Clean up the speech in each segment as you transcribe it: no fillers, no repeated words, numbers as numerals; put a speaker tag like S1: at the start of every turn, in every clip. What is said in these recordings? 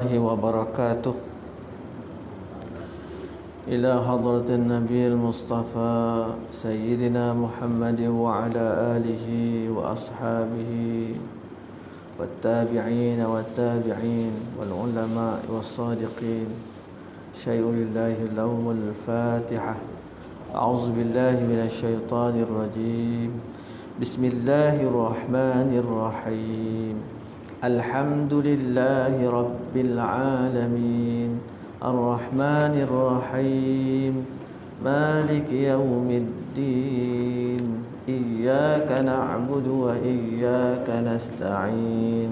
S1: وبركاته إلى حضرة النبي المصطفى سيدنا محمد وعلى آله وأصحابه والتابعين والعلماء والصادقين. شيء لله اللوم الفاتحة. أعوذ بالله من الشيطان الرجيم. بسم الله الرحمن الرحيم. الحمد لله رب العالمين الرحمن الرحيم مالك يوم الدين إياك نعبد وإياك نستعين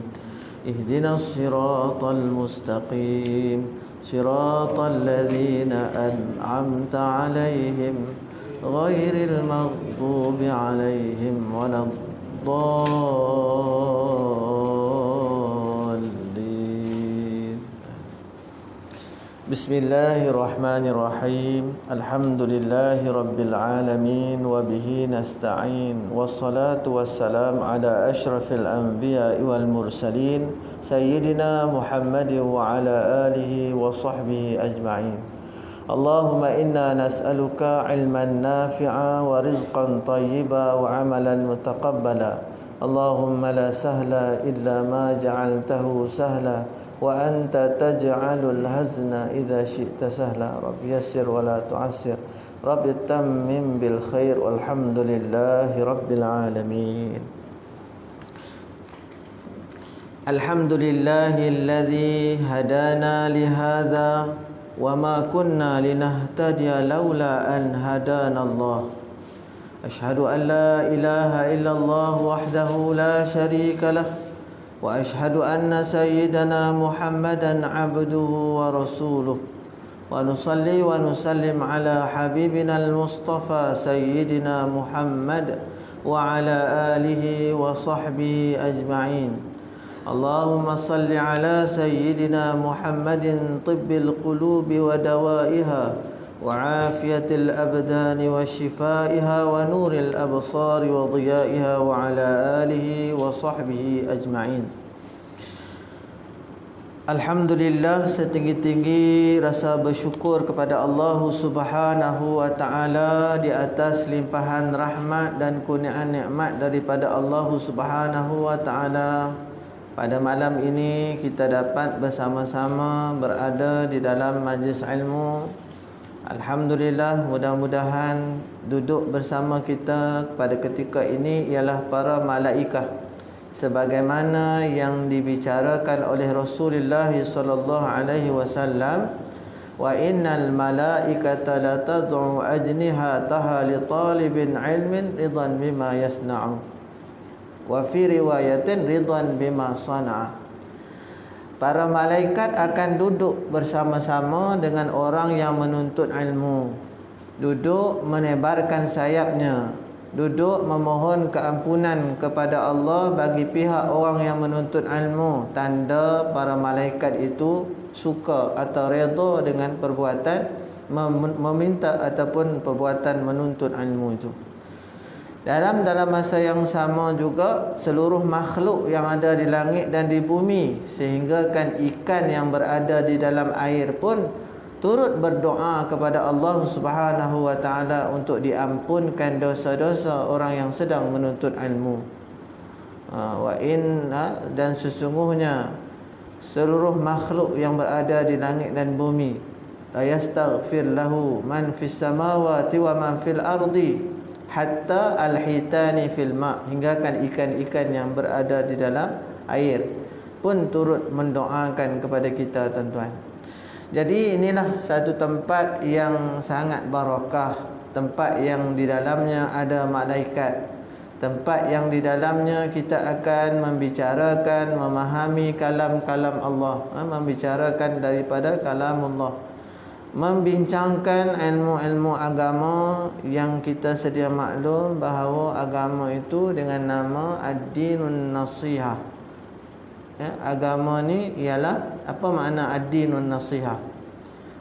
S1: اهدنا الصراط المستقيم صراط الذين أنعمت عليهم غير المغضوب عليهم ولا الضالين. Bismillahirrahmanirrahim. Alhamdulillahi rabbil alamin wa bihi nasta'in. Wassalatu wassalam ala asyrafil anbiya'i wal mursalin sayyidina Muhammadin wa ala alihi wa sahbihi ajma'in. Allahumma inna nas'aluka ilman nafi'a wa rizqan tayyiba wa amalan mutaqabbala. Allahumma la sahla illa ma ja'altahu sahla wa anta taj'alul hazna idza syi'ta sahla. Rabbi yassir wa la tu'assir. Rabbi tammim bil khair walhamdulillahi rabbil alamin. Alhamdulillahilladzi hadana li hadza wa ma kunna linahtadiya laula an hadana Allah. Ashhadu an la ilaha illallah wahdahu la syarika lah wa ashhadu anna sayyidana Muhammadan abduhu wa rasuluh wa nusalli wa nusallim ala habibina al-Mustafa sayyidina Muhammad wa ala alihi wa sahbihi ajma'in. Allahumma salli ala sayyidina Muhammadin tibbil qulubi wa dawaiha wa afiyatil abdani wa shifaiha wa nuril absari wa diyaiha wa ala alihi wa sahbihi ajma'in. Alhamdulillah, setinggi-tinggi rasa bersyukur kepada Allah Subhanahu wa taala di atas limpahan rahmat dan kurniaan nikmat daripada Allah Subhanahu wa taala. Pada malam ini kita dapat bersama-sama berada di dalam majlis ilmu. Alhamdulillah, mudah-mudahan duduk bersama kita pada ketika ini ialah para malaikah, sebagaimana yang dibicarakan oleh Rasulullah sallallahu alaihi wasallam, wa innal malaikata la tad'u ajnihataha li talibin ilmin ridan bima yasna'u wa fi riwayatin ridwan bima sana'a. Para malaikat akan duduk bersama-sama dengan orang yang menuntut ilmu, duduk menebarkan sayapnya, duduk memohon keampunan kepada Allah bagi pihak orang yang menuntut ilmu. Tanda para malaikat itu suka atau redha dengan perbuatan meminta ataupun perbuatan menuntut ilmu itu. Dalam masa yang sama juga seluruh makhluk yang ada di langit dan di bumi, sehingga kan ikan yang berada di dalam air pun turut berdoa kepada Allah Subhanahu wa taala untuk diampunkan dosa-dosa orang yang sedang menuntut ilmu. Dan sesungguhnya seluruh makhluk yang berada di langit dan bumi, la yastaghfir lahu man fis samawati wa man fil ardi hatta al-hitani fil ma', hinggakan ikan-ikan yang berada di dalam air pun turut mendoakan kepada kita, tuan-tuan. Jadi inilah satu tempat yang sangat barakah, tempat yang di dalamnya ada malaikat, tempat yang di dalamnya kita akan membicarakan, memahami kalam-kalam Allah, membicarakan daripada kalamullah, membincangkan ilmu-ilmu agama yang kita sedia maklum bahawa agama itu dengan nama ad-dinun nasihah. Agama ni ialah apa makna ad-dinun nasihah?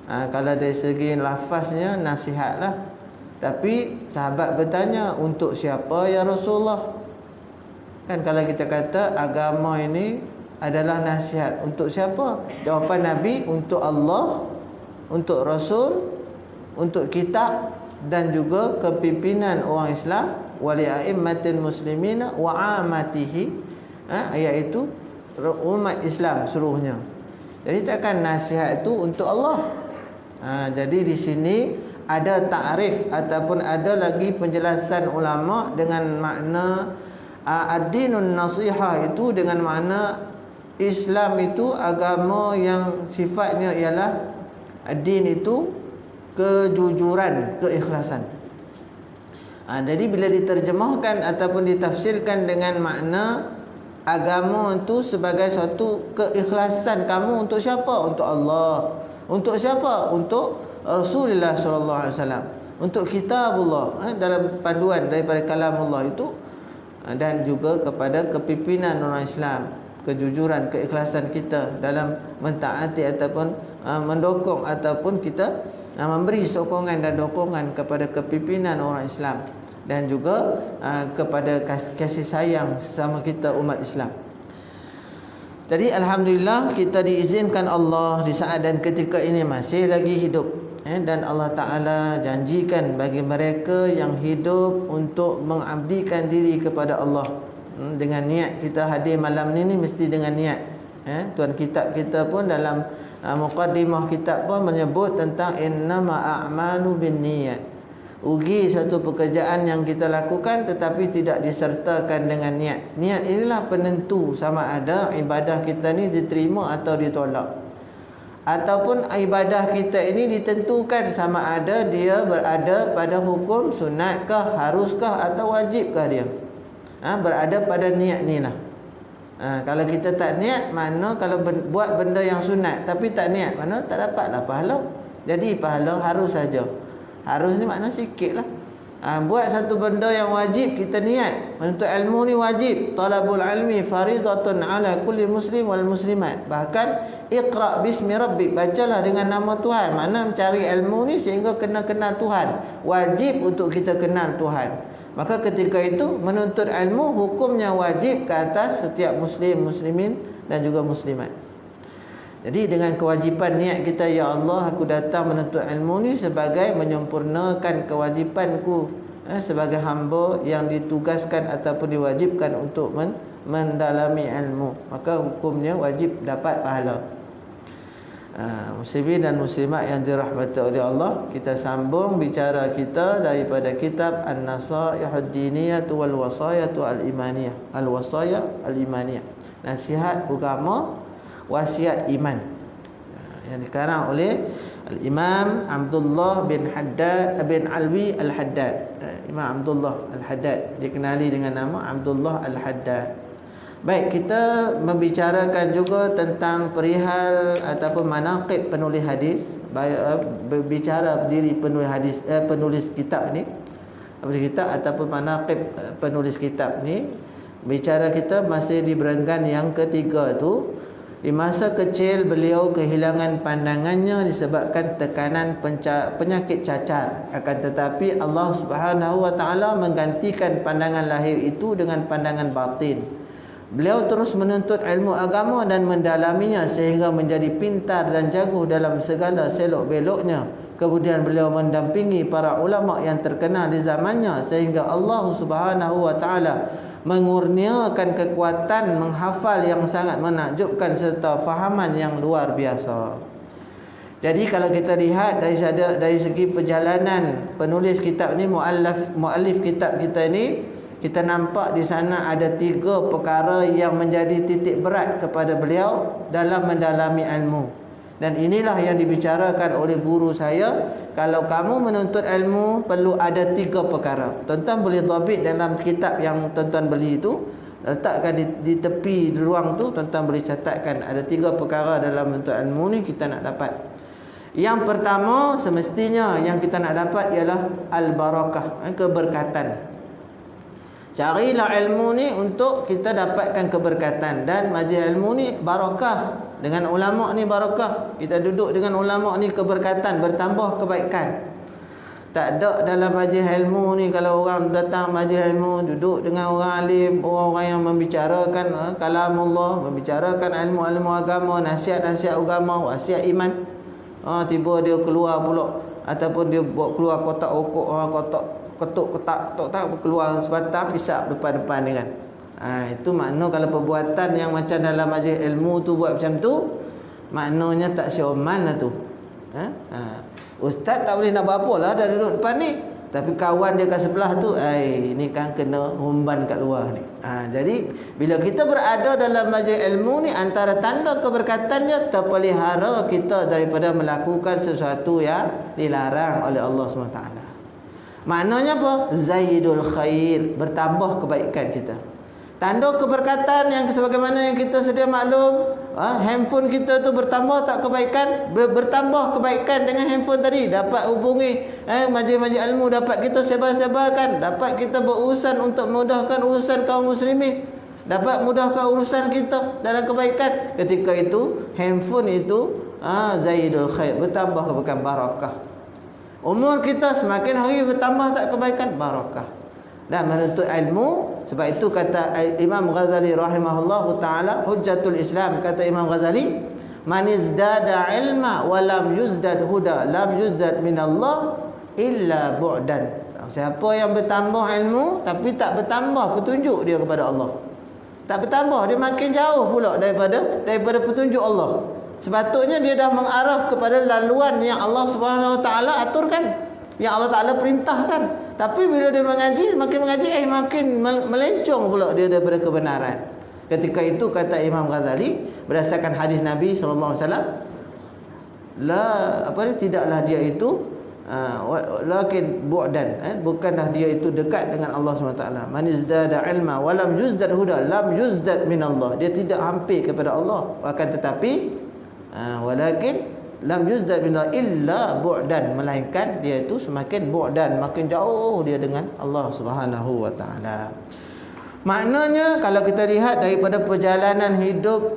S1: Kalau dari segi lafaznya nasihatlah, tapi sahabat bertanya, untuk siapa ya Rasulullah? Kan kalau kita kata agama ini adalah nasihat. Untuk siapa? Jawapan Nabi, untuk Allah, untuk Rasul, untuk kitab, dan juga kepimpinan orang Islam, wali a'immatil muslimina wa amatihi. Ayat itu umat Islam seluruhnya. Jadi takkan nasihat itu untuk Allah. Jadi di sini ada takrif ataupun ada lagi penjelasan ulama dengan makna ad-dinun nasiha itu dengan makna Islam itu agama yang sifatnya ialah ad-din itu kejujuran, keikhlasan. Jadi bila diterjemahkan ataupun ditafsirkan dengan makna agama itu sebagai satu keikhlasan kamu untuk siapa? Untuk Allah. Untuk siapa? Untuk Rasulullah sallallahu alaihi wasallam. Untuk kitabullah, dalam panduan daripada kalamullah itu, dan juga kepada kepimpinan orang Islam, kejujuran, keikhlasan kita dalam mentaati ataupun mendukung ataupun kita memberi sokongan dan dukungan kepada kepimpinan orang Islam, dan juga kepada kasih sayang sesama kita umat Islam. Jadi alhamdulillah kita diizinkan Allah di saat dan ketika ini masih lagi hidup, dan Allah Ta'ala janjikan bagi mereka yang hidup untuk mengabdikan diri kepada Allah. Dengan niat kita hadir malam ni mesti dengan niat. Tuan kitab kita pun dalam muqaddimah kitab pun menyebut tentang innama a'malu binniyat. Ugi satu pekerjaan yang kita lakukan tetapi tidak disertakan dengan niat. Niat inilah penentu sama ada ibadah kita ni diterima atau ditolak. Ataupun ibadah kita ini ditentukan sama ada dia berada pada hukum sunatkah, haruskah atau wajibkah dia. Berada pada niat ni lah. Kalau kita tak niat, mana kalau buat benda yang sunat tapi tak niat, mana tak dapatlah pahala. Jadi pahala harus saja. Harus ni makna sikit lah. Buat satu benda yang wajib kita niat. Menuntut ilmu ni wajib. Talabul ilmi faridatun ala kulli muslim wal muslimat. Bahkan iqra' bismi rabbik, bacalah dengan nama Tuhan. Mana mencari ilmu ni sehingga kena-kenal Tuhan. Wajib untuk kita kenal Tuhan. Maka ketika itu menuntut ilmu hukumnya wajib ke atas setiap muslim, muslimin dan juga muslimat. Jadi dengan kewajipan niat kita, ya Allah, aku datang menuntut ilmu ni sebagai menyempurnakan kewajipanku sebagai hamba yang ditugaskan ataupun diwajibkan untuk mendalami ilmu. Maka hukumnya wajib dapat pahala. Muslimin dan muslimat yang dirahmati oleh Allah, kita sambung bicara kita daripada kitab An-Nasaihud Diniyah wal Wasayatu Al-Imaniyah. Al-Wasaya Al-Imaniyah. Nasihat agama, wasiat iman, yang dikarang oleh Al-Imam Abdullah bin Haddad bin Alwi Al-Haddad. Imam Abdullah Al-Haddad dikenali dengan nama Abdullah Al-Haddad. Baik, kita membicarakan juga tentang perihal ataupun manaqib penulis hadis. Berbicara diri penulis hadis, penulis kitab ni, penulis kitab ataupun manaqib penulis kitab ni. Bicara kita masih di berenggan yang ketiga tu. Di masa kecil beliau kehilangan pandangannya disebabkan tekanan penyakit cacar. Akan tetapi Allah Subhanahu wa taala menggantikan pandangan lahir itu dengan pandangan batin. Beliau terus menuntut ilmu agama dan mendalaminya sehingga menjadi pintar dan jago dalam segala selok-beloknya. Kemudian beliau mendampingi para ulama yang terkenal di zamannya sehingga Allah Subhanahu wa taala mengurniakan kekuatan menghafal yang sangat menakjubkan serta fahaman yang luar biasa. Jadi kalau kita lihat dari segi perjalanan penulis kitab ni, muallif kitab kita ni, kita nampak di sana ada 3 perkara yang menjadi titik berat kepada beliau dalam mendalami ilmu. Dan inilah yang dibicarakan oleh guru saya. Kalau kamu menuntut ilmu, perlu ada 3 perkara. Tuan-tuan boleh dhabit dalam kitab yang tuan-tuan beli itu, letakkan di tepi ruang tu, tuan-tuan boleh catatkan ada 3 perkara dalam menuntut ilmu ni kita nak dapat. Yang pertama semestinya yang kita nak dapat ialah al-barakah, keberkatan. Carilah ilmu ni untuk kita dapatkan keberkatan, dan majlis ilmu ni barakah. Dengan ulama ni barakah. Kita duduk dengan ulama ni keberkatan, bertambah kebaikan. Tak ada dalam majlis ilmu ni, kalau orang datang majlis ilmu, duduk dengan orang alim, orang-orang yang membicarakan kalamullah, membicarakan ilmu-ilmu agama, nasihat-nasihat agama, wasiat iman, tiba dia keluar pula, ataupun dia buat keluar kotak okok, kotak ketuk kotak keluar sebatang isap depan-depan dia kan. Itu makna kalau perbuatan yang macam dalam majlis ilmu tu buat macam tu, maknanya tak sioman lah tu. Ustaz tak boleh nak buat apa lah, dah duduk depan ni, tapi kawan dia kat sebelah tu, ni kan kena humban kat luar ni. Jadi bila kita berada dalam majlis ilmu ni, antara tanda keberkatannya terpelihara kita daripada melakukan sesuatu yang dilarang oleh Allah SWT. Maknanya apa? Zaidul khair, bertambah kebaikan kita. Tanda keberkatan yang sebagaimana yang kita sedia maklum, handphone kita tu bertambah tak kebaikan? Bertambah kebaikan dengan handphone tadi. Dapat hubungi majlis-majlis ilmu, dapat kita sebar-sebarkan, dapat kita berurusan untuk mudahkan urusan kaum muslimin, dapat mudahkan urusan kita dalam kebaikan. Ketika itu handphone itu zaidul khair, bertambah kebaikan, barakah. Umur kita semakin hari bertambah tak kebaikan, barakah. Dan menuntut ilmu, sebab itu kata Imam Ghazali rahimahullahu taala, hujjatul Islam, kata Imam Ghazali, man izdada ilma wa lam yuzdad huda lam yuzdad minallah illa bu'dan. Siapa yang bertambah ilmu tapi tak bertambah petunjuk dia kepada Allah, tak bertambah, dia makin jauh pula daripada petunjuk Allah. Sepatutnya dia dah mengarah kepada laluan yang Allah Subhanahu wa taala aturkan, yang Allah Ta'ala perintahkan. Tapi bila dia mengaji, makin mengaji, makin melencong pula dia daripada kebenaran. Ketika itu kata Imam Ghazali, berdasarkan hadis Nabi SAW, tidaklah dia itu lakin bu'dan, bukanlah dia itu dekat dengan Allah SWT. Man izdada ilma walam yuzdad huda lam yuzdad minallah, dia tidak hampir kepada Allah, akan tetapi walakin lam yuzdad minallah illa bu'dan, melainkan dia itu semakin bu'dan, makin jauh dia dengan Allah Subhanahu wa taala. Maknanya kalau kita lihat daripada perjalanan hidup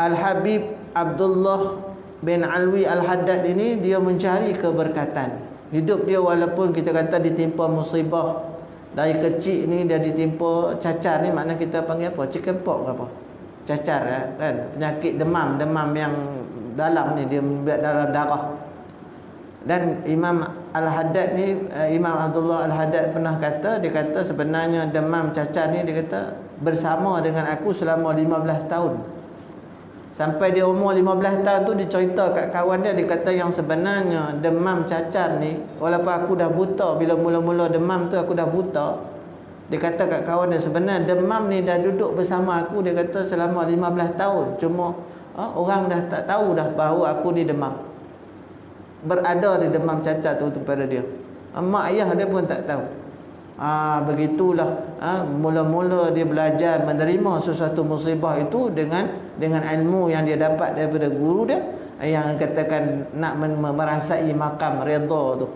S1: Al-Habib Abdullah bin Alwi Al-Haddad ini, dia mencari keberkatan. Hidup dia walaupun kita kata ditimpa musibah, dari kecil ni dia ditimpa cacar ni, makna kita panggil apa? Chicken pox ke apa? Cacar kan, penyakit demam yang dalam ni, dia membuat dalam darah. Dan Imam Al-Haddad ni, Imam Abdullah Al-Haddad pernah kata, dia kata sebenarnya demam cacar ni, dia kata bersama dengan aku selama 15 tahun. Sampai dia umur 15 tahun tu, dia cerita kat kawan dia, dia kata yang sebenarnya demam cacar ni, walaupun aku dah buta, bila mula-mula demam tu aku dah buta, dia kata kat kawan dia, sebenarnya demam ni dah duduk bersama aku, dia kata selama 15 tahun. Cuma orang dah tak tahu dah bahawa aku ni demam, berada di demam cacar tu kepada dia. Mak ayah dia pun tak tahu. Begitulah mula-mula dia belajar menerima sesuatu musibah itu dengan ilmu yang dia dapat daripada guru dia, yang katakan nak merasai makam redha tu.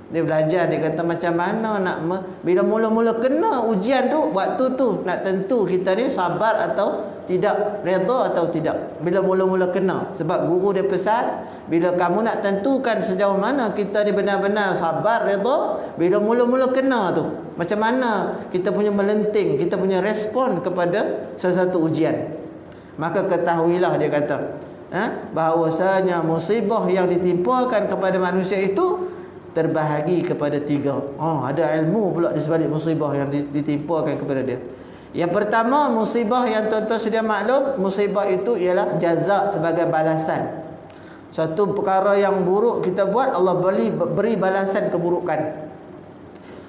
S1: Dia belajar, dia kata macam mana nak bila mula-mula kena ujian tu, waktu tu nak tentu kita ni sabar atau tidak, redha atau tidak, bila mula-mula kena. Sebab guru dia pesan, bila kamu nak tentukan sejauh mana kita ni benar-benar sabar, redha, bila mula-mula kena tu, macam mana kita punya melenting, kita punya respon kepada sesuatu ujian. Maka ketahuilah, dia kata bahawasanya musibah yang ditimpakan kepada manusia itu terbahagi kepada 3. Ada ilmu pula di sebalik musibah yang ditimpakan kepada dia. Yang pertama, musibah yang tuan-tuan sedia maklum, musibah itu ialah jaza, sebagai balasan. Satu perkara yang buruk kita buat, Allah beri balasan keburukan.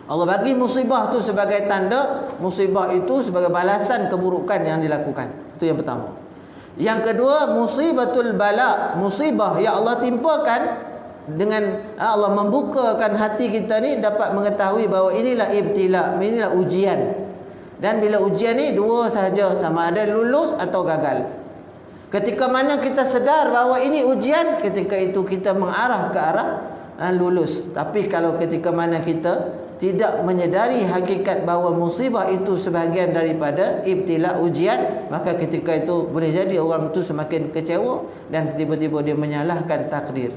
S1: Allah bagi musibah tu sebagai tanda, musibah itu sebagai balasan keburukan yang dilakukan. Itu yang pertama. Yang kedua, musibatul bala, musibah yang Allah timpakan dengan Allah membukakan hati kita ni dapat mengetahui bahawa inilah ibtila, inilah ujian. Dan bila ujian ni dua sahaja, sama ada lulus atau gagal. Ketika mana kita sedar bahawa ini ujian, ketika itu kita mengarah ke arah lulus. Tapi kalau ketika mana kita tidak menyedari hakikat bahawa musibah itu sebahagian daripada ibtila, ujian, maka ketika itu boleh jadi orang itu semakin kecewa dan tiba-tiba dia menyalahkan takdir.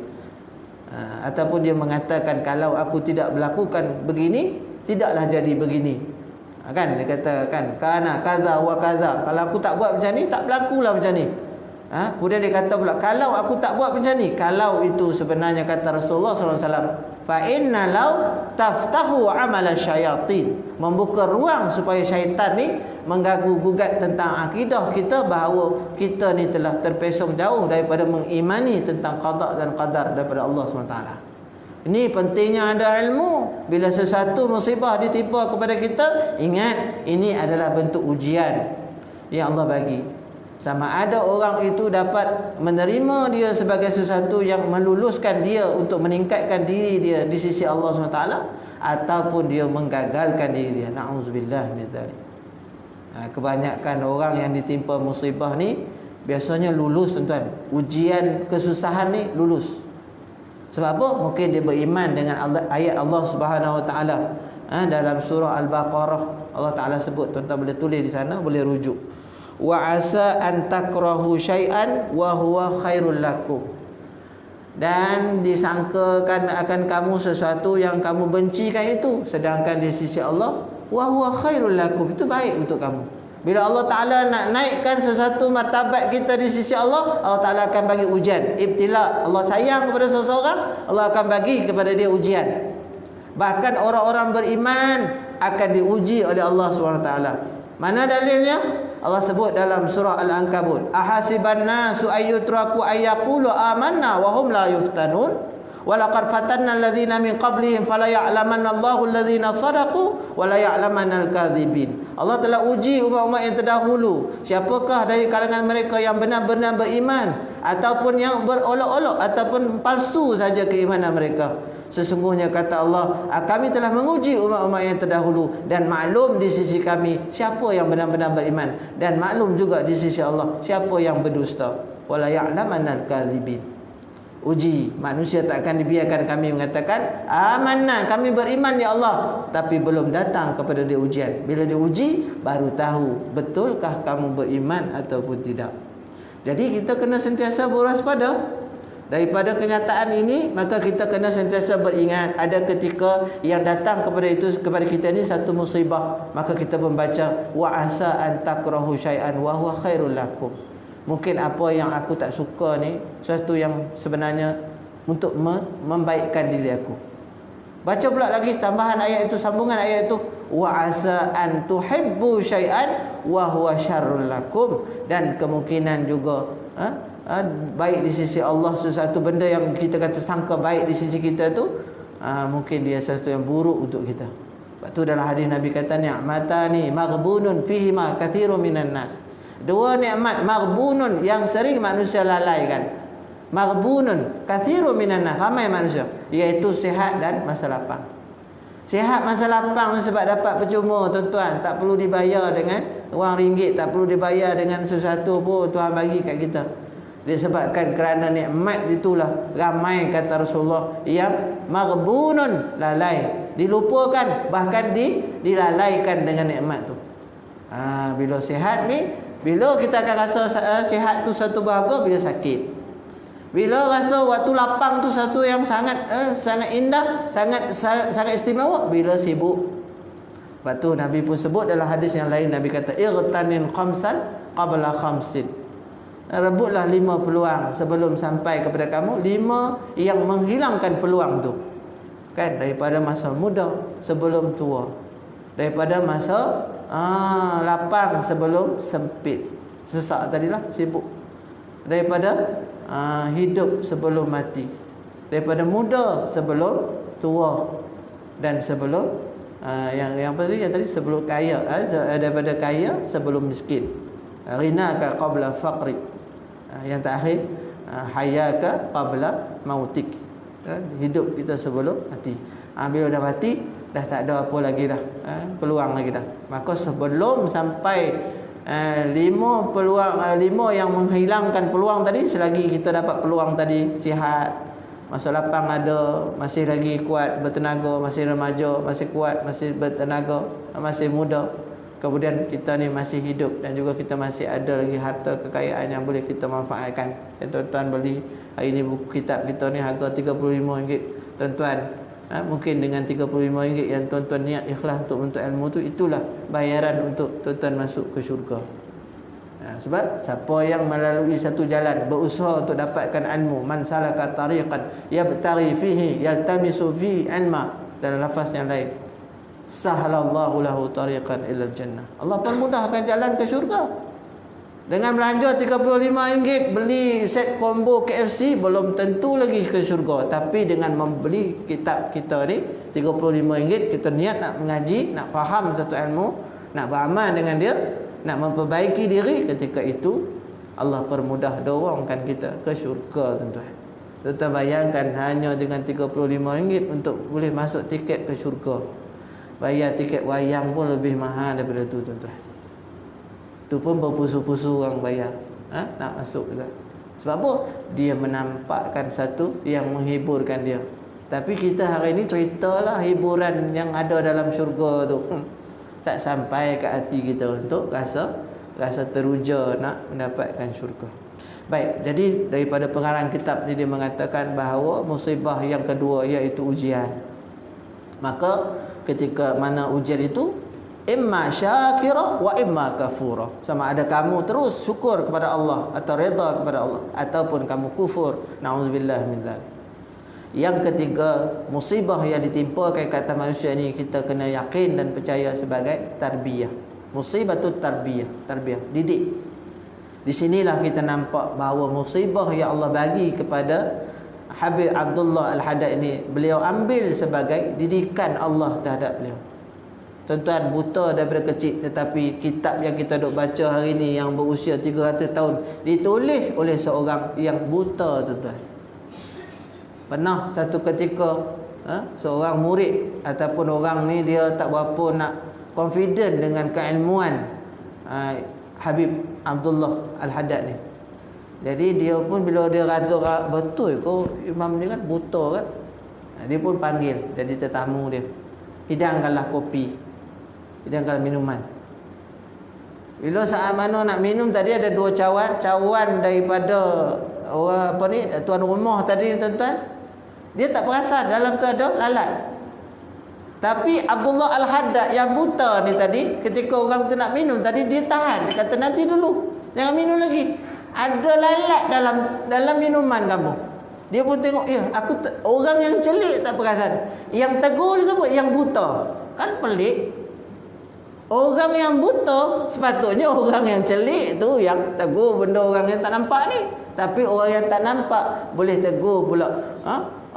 S1: Ataupun dia mengatakan kalau aku tidak melakukan begini, tidaklah jadi begini. Kan dia katakan kana kaza wa kaza, kalau aku tak buat macam ni, tak berlakulah macam ni. Kemudian dia kata pula kalau aku tak buat macam ni, kalau itu sebenarnya kata Rasulullah sallallahu alaihi wasallam, fa inna law taftahu amala syayatin, membuka ruang supaya syaitan ni mengganggu gugat tentang akidah kita bahawa kita ni telah terpesong jauh daripada mengimani tentang qada dan qadar daripada Allah SWT. Ini pentingnya ada ilmu. Bila sesuatu musibah ditimpa kepada kita, ingat ini adalah bentuk ujian yang Allah bagi. Sama ada orang itu dapat menerima dia sebagai sesuatu yang meluluskan dia untuk meningkatkan diri dia di sisi Allah SWT, ataupun dia menggagalkan diri dia. Na'udzubillah min dzalik. Kebanyakan orang yang ditimpa musibah ni biasanya lulus, tuan. Ujian kesusahan ni lulus. Sebab apa? Mungkin dia beriman dengan ayat Allah Subhanahu Wa Taala. Dalam surah Al-Baqarah Allah Taala sebut, tuan-tuan boleh tulis di sana, boleh rujuk. Wa asa an takrahu syai'an wa huwa khairul lakum. Dan disangkakan akan kamu sesuatu yang kamu bencikan itu, sedangkan di sisi Allah wa huwa khairul lakum, itu baik untuk kamu. Bila Allah Ta'ala nak naikkan sesuatu martabat kita di sisi Allah, Allah Ta'ala akan bagi ujian, ibtila. Allah sayang kepada seseorang, Allah akan bagi kepada dia ujian. Bahkan orang-orang beriman akan diuji oleh Allah SWT. Mana dalilnya? Allah sebut dalam surah Al-Ankabut, ahasiban nasu ayyutraku ayyaqulu amanna wa hum la yuftanun wa laqad fatanna alladhina min qablihim fala ya'lamanna Allahu alladhina sadaqu wa la ya'lamanna al-kadhibin. Allah telah uji umat-umat yang terdahulu, siapakah dari kalangan mereka yang benar-benar beriman ataupun yang berolok-olok ataupun palsu saja keimanan mereka. Sesungguhnya kata Allah, kami telah menguji umat-umat yang terdahulu, dan maklum di sisi kami siapa yang benar-benar beriman, dan maklum juga di sisi Allah siapa yang berdusta. Wala ya'lamanal kadzibin. Uji manusia tak akan dibiarkan kami mengatakan amanna, kami beriman ya Allah, tapi belum datang kepada dia ujian. Bila diuji baru tahu betulkah kamu beriman ataupun tidak. Jadi kita kena sentiasa berwaspada. Daripada kenyataan ini, maka kita kena sentiasa beringat ada ketika yang datang kepada kita ini satu musibah, maka kita membaca wa asa an takrahu syai'an wa huwa khairul lakum. Mungkin apa yang aku tak suka ni sesuatu yang sebenarnya untuk membaikkan diri aku. Baca pula lagi tambahan ayat itu, sambungan ayat itu, wa asa an tuhibbu syai'an wa huwa syarrul lakum, dan kemungkinan juga baik di sisi Allah sesuatu benda yang kita kata sangka baik di sisi kita tu, mungkin dia sesuatu yang buruk untuk kita. Sebab tu dalam hadis Nabi kata ni'matani maghbunun fihima katsirun minan nas. Dua nikmat maghbunun yang sering manusia lalaikan. Maghbunun katsirun minan nas, ramai manusia, iaitu sihat dan masa lapang. Sihat masa lapang sebab dapat percuma, tuan-tuan, tak perlu dibayar dengan wang ringgit, tak perlu dibayar dengan sesuatu pun Tuhan bagi kat kita. Disebabkan kerana nikmat itulah ramai kata Rasulullah yang maghbunun, lalai, dilupakan, bahkan dilalaikan dengan nikmat tu. Bila sihat ni, bila kita akan rasa sihat tu satu bahagia bila sakit. Bila rasa waktu lapang tu satu yang sangat indah, sangat istimewa bila sibuk. Lepas tu Nabi pun sebut dalam hadis yang lain, Nabi kata irtanin khamsan qabla khamsin. Rebutlah 5 peluang sebelum sampai kepada kamu 5 yang menghilangkan peluang tu. Kan, daripada masa muda sebelum tua, daripada masa lapang sebelum sempit, sesak tadilah sibuk, daripada hidup sebelum mati, daripada muda sebelum tua, dan sebelum yang tadi sebelum kaya, daripada kaya sebelum miskin, ghinaka qabla faqri, yang terakhir hayaka qabla mautik, hidup kita sebelum mati. Bila dah mati dah tak ada apa lagi dah, peluang lagi dah. Maka sebelum sampai 5 peluang, 5 yang menghilangkan peluang tadi, selagi kita dapat peluang tadi, sihat, masa lapang ada, masih lagi kuat bertenaga, masih remaja, masih kuat, masih bertenaga, masih muda, kemudian kita ni masih hidup dan juga kita masih ada lagi harta kekayaan yang boleh kita manfaatkan. Tuan-tuan beli hari ni buku kitab kita ni harga RM35. Tuan-tuan, mungkin dengan RM35 yang tuan-tuan niat ikhlas untuk menuntut ilmu tu, itulah bayaran untuk tuan-tuan masuk ke syurga. Sebab siapa yang melalui satu jalan, berusaha untuk dapatkan ilmu, man salaka tariqan yabtaghi fihi yaltamisu fihi ilma, dalam lafaz yang lain, sahhalallahu lahu tariqan ilal jannah. Allah permudahkan jalan ke syurga. Dengan belanja RM35 beli set combo KFC belum tentu lagi ke syurga. Tapi dengan membeli kitab kita ni RM35, kita niat nak mengaji, nak faham satu ilmu, nak beramal dengan dia, nak memperbaiki diri, ketika itu Allah permudah dorongkan kita ke syurga, tuan-tuan. Tuan-tuan bayangkan hanya dengan RM35 untuk boleh masuk tiket ke syurga. Bayar tiket wayang pun lebih mahal daripada tu, tuan-tuan. Tu pun berpusu-pusu orang bayar, nak masuk juga. Sebab apa? Dia menampakkan satu yang menghiburkan dia. Tapi kita hari ini ceritalah hiburan yang ada dalam syurga tu. Tak sampai ke hati kita untuk rasa teruja nak mendapatkan syurga. Baik, jadi daripada pengarang kitab ni dia mengatakan bahawa musibah yang kedua iaitu ujian. Maka ketika mana ujian itu, imma syakira wa imma kafura. Sama ada kamu terus syukur kepada Allah atau redha kepada Allah, ataupun kamu kufur. Nauzubillah min dzalik. Yang ketiga, musibah yang ditimpakan ke atas manusia ni, kita kena yakin dan percaya sebagai tarbiyah. Musibah tu tarbiyah, didik. Di sinilah kita nampak bahawa musibah yang Allah bagi kepada Habib Abdullah Al-Haddad ini, beliau ambil sebagai didikan Allah terhadap beliau. Tuan-tuan, buta daripada kecil, tetapi kitab yang kita duk baca hari ni yang berusia 300 tahun ditulis oleh seorang yang buta, tuan-tuan. Pernah satu ketika seorang murid ataupun orang ni dia tak berapa nak confident dengan keilmuan Habib Abdullah Al-Haddad ni. Jadi dia pun bila dia rasa betul ke imam ni kan buta kan, dia pun panggil jadi tetamu dia. Hidangkanlah kopi, hidangkanlah minuman. Bila saat mana nak minum tadi, ada dua cawan daripada orang apa ni, tuan rumah tadi, tuan-tuan. Dia tak perasan dalam tu ada lalat. Tapi Abdullah Al-Haddad yang buta ni tadi, ketika orang tu nak minum tadi, dia tahan. Dia kata, nanti dulu, jangan minum lagi. Ada lalat dalam minuman kamu. Dia pun tengok, ya, orang yang celik tak perasan. Yang tegur dia sebut yang buta. Kan pelik. Orang yang buta, sepatutnya orang yang celik tu yang tegur benda orang yang tak nampak ni. Tapi orang yang tak nampak boleh tegur pula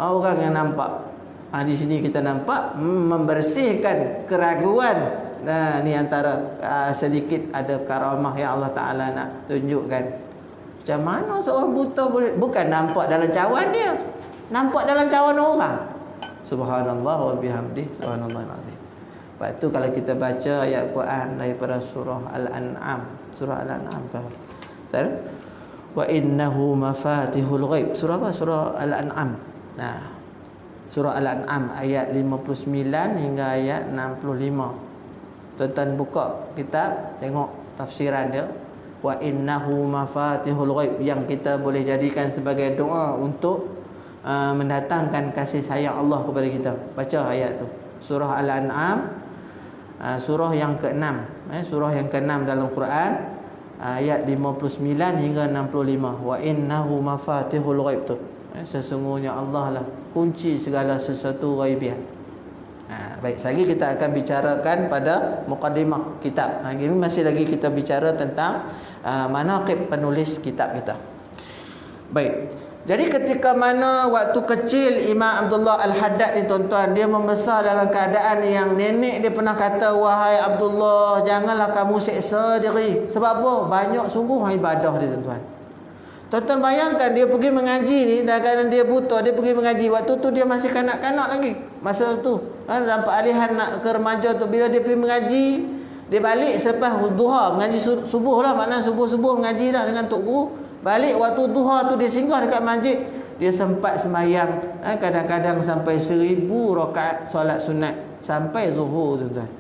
S1: orang yang nampak. Di sini kita nampak membersihkan keraguan. Nah, ni antara sedikit ada karamah yang Allah Ta'ala nak tunjukkan. Macam mana seorang buta boleh, bukan nampak dalam cawan dia, nampak dalam cawan orang. Subhanallah wa bihamdih, subhanallahil azim. Lepas tu kalau kita baca ayat Quran daripada surah Al-An'am, surah Al-An'am kan, wa innahu mafatihul ghaib. Surah apa? Surah Al-An'am. Nah, surah Al-An'am ayat 59 hingga ayat 65. Tuan-tuan buka kitab, tengok tafsiran dia. Wa innahu mafatihul ghaib, yang kita boleh jadikan sebagai doa untuk mendatangkan kasih sayang Allah kepada kita. Baca ayat tu, surah Al-An'am, surah yang ke-6, surah yang ke-6 dalam Quran, ayat 59 hingga 65. Wa innahu mafatihul ghaib tu, sesungguhnya Allah lah kunci segala sesuatu ghaibiah. Baik, lagi kita akan bicarakan pada mukadimah kitab. Ini masih lagi kita bicara tentang manaqib penulis kitab kita. Baik, jadi ketika mana waktu kecil Imam Abdullah Al-Haddad ni, tuan-tuan, dia membesar dalam keadaan yang nenek dia pernah kata, wahai Abdullah, janganlah kamu seksa diri. Sebab apa? Banyak sungguh ibadah dia, tuan-tuan. Tuan-tuan bayangkan, dia pergi mengaji ni, dalam keadaan dia buta, dia pergi mengaji. Waktu tu dia masih kanak-kanak lagi. Masa tu dalam peralihan nak ke remaja tu, bila dia pergi mengaji, dia balik selepas duha, mengaji subuh lah, maknanya subuh-subuh mengaji lah dengan tok guru. Balik waktu duha tu dia singgah dekat masjid, dia sempat sembahyang kadang-kadang sampai 1000 rakaat solat sunat sampai zuhur, tuan-tuan.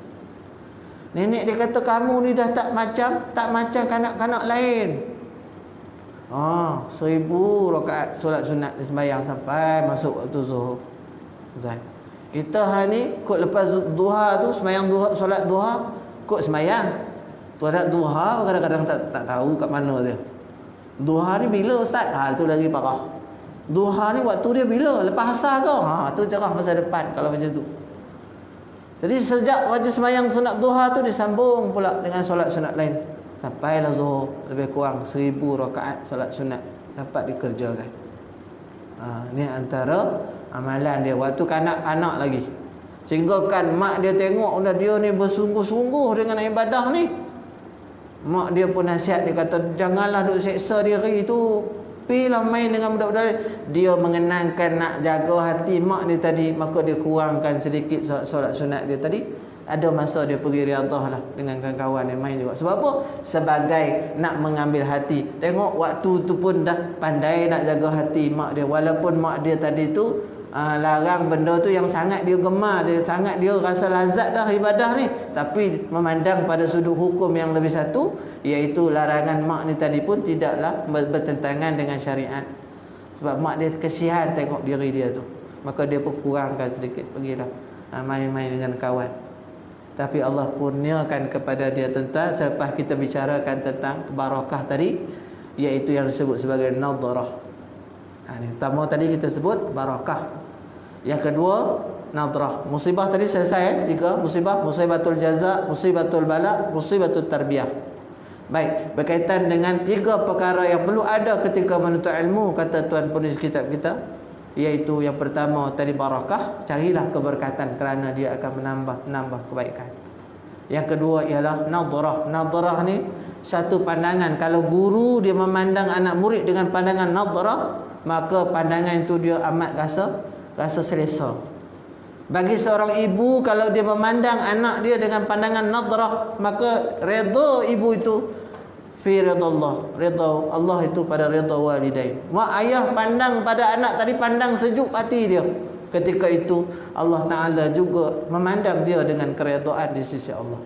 S1: Nenek dia kata kamu ni dah tak macam kanak-kanak lain. 1000 rakaat solat sunat dia sembahyang sampai masuk waktu Zuhur. Betul. Kita hari ni kod lepas duha tu sembahyang duha, solat duha, kod sembahyang. Solat duha kadang-kadang tak tahu kat mana dia. Duha ni bila ustaz? Tu lagi parah. Duha ni waktu dia bila? Lepas asar ke? Tu cerah masa depan kalau macam tu. Jadi sejak wajib sembahyang sunat duha tu disambung pula dengan solat sunat lain. Sampailah Zuhur, lebih kurang 1000 rakaat solat sunat dapat dikerjakan. Ni antara amalan dia waktu kanak-kanak lagi. Sehingga kan mak dia tengok dia ni bersungguh-sungguh dengan ibadah ni. Mak dia pun nasihat, dia kata janganlah duk seksa diri tu. Pilah main dengan budak-budak. Dia mengenangkan nak jaga hati mak dia tadi, maka dia kurangkan sedikit solat sunat dia tadi. Ada masa dia pergi riadah lah dengan kawan-kawan dia main juga. Sebab apa? Sebagai nak mengambil hati. Tengok waktu tu pun dah pandai nak jaga hati mak dia. Walaupun mak dia tadi tu larang benda tu yang sangat dia gemar, sangat dia rasa lazat dah ibadah ni, tapi memandang pada sudut hukum yang lebih satu, iaitu larangan mak ni tadi pun tidaklah bertentangan dengan syariat. Sebab mak dia kesian tengok diri dia tu, maka dia pun kurangkan sedikit, pergilah main-main dengan kawan. Tapi Allah kurniakan kepada dia tuan-tuan, selepas kita bicarakan tentang barakah tadi, iaitu yang disebut sebagai nadrah. Ni pertama tadi kita sebut barakah. Yang kedua nadrah. Musibah tadi selesai. 3 musibah: musibatul jaza, musibatul bala, musibatul tarbiyah. Baik, berkaitan dengan 3 perkara yang perlu ada ketika menuntut ilmu, kata tuan penulis kitab kita, iaitu yang pertama tadi barakah, carilah keberkatan kerana dia akan menambah kebaikan. Yang kedua ialah nadrah. Nadrah ni satu pandangan. Kalau guru dia memandang anak murid dengan pandangan nadrah, maka pandangan itu dia amat rasa selesa. Bagi seorang ibu, kalau dia memandang anak dia dengan pandangan nadrah, maka redha ibu itu fi ridallah, redha Allah itu pada redha walidain. Mak ayah pandang pada anak tadi, pandang sejuk hati dia. Ketika itu Allah Ta'ala juga memandang dia dengan keredaan di sisi Allah.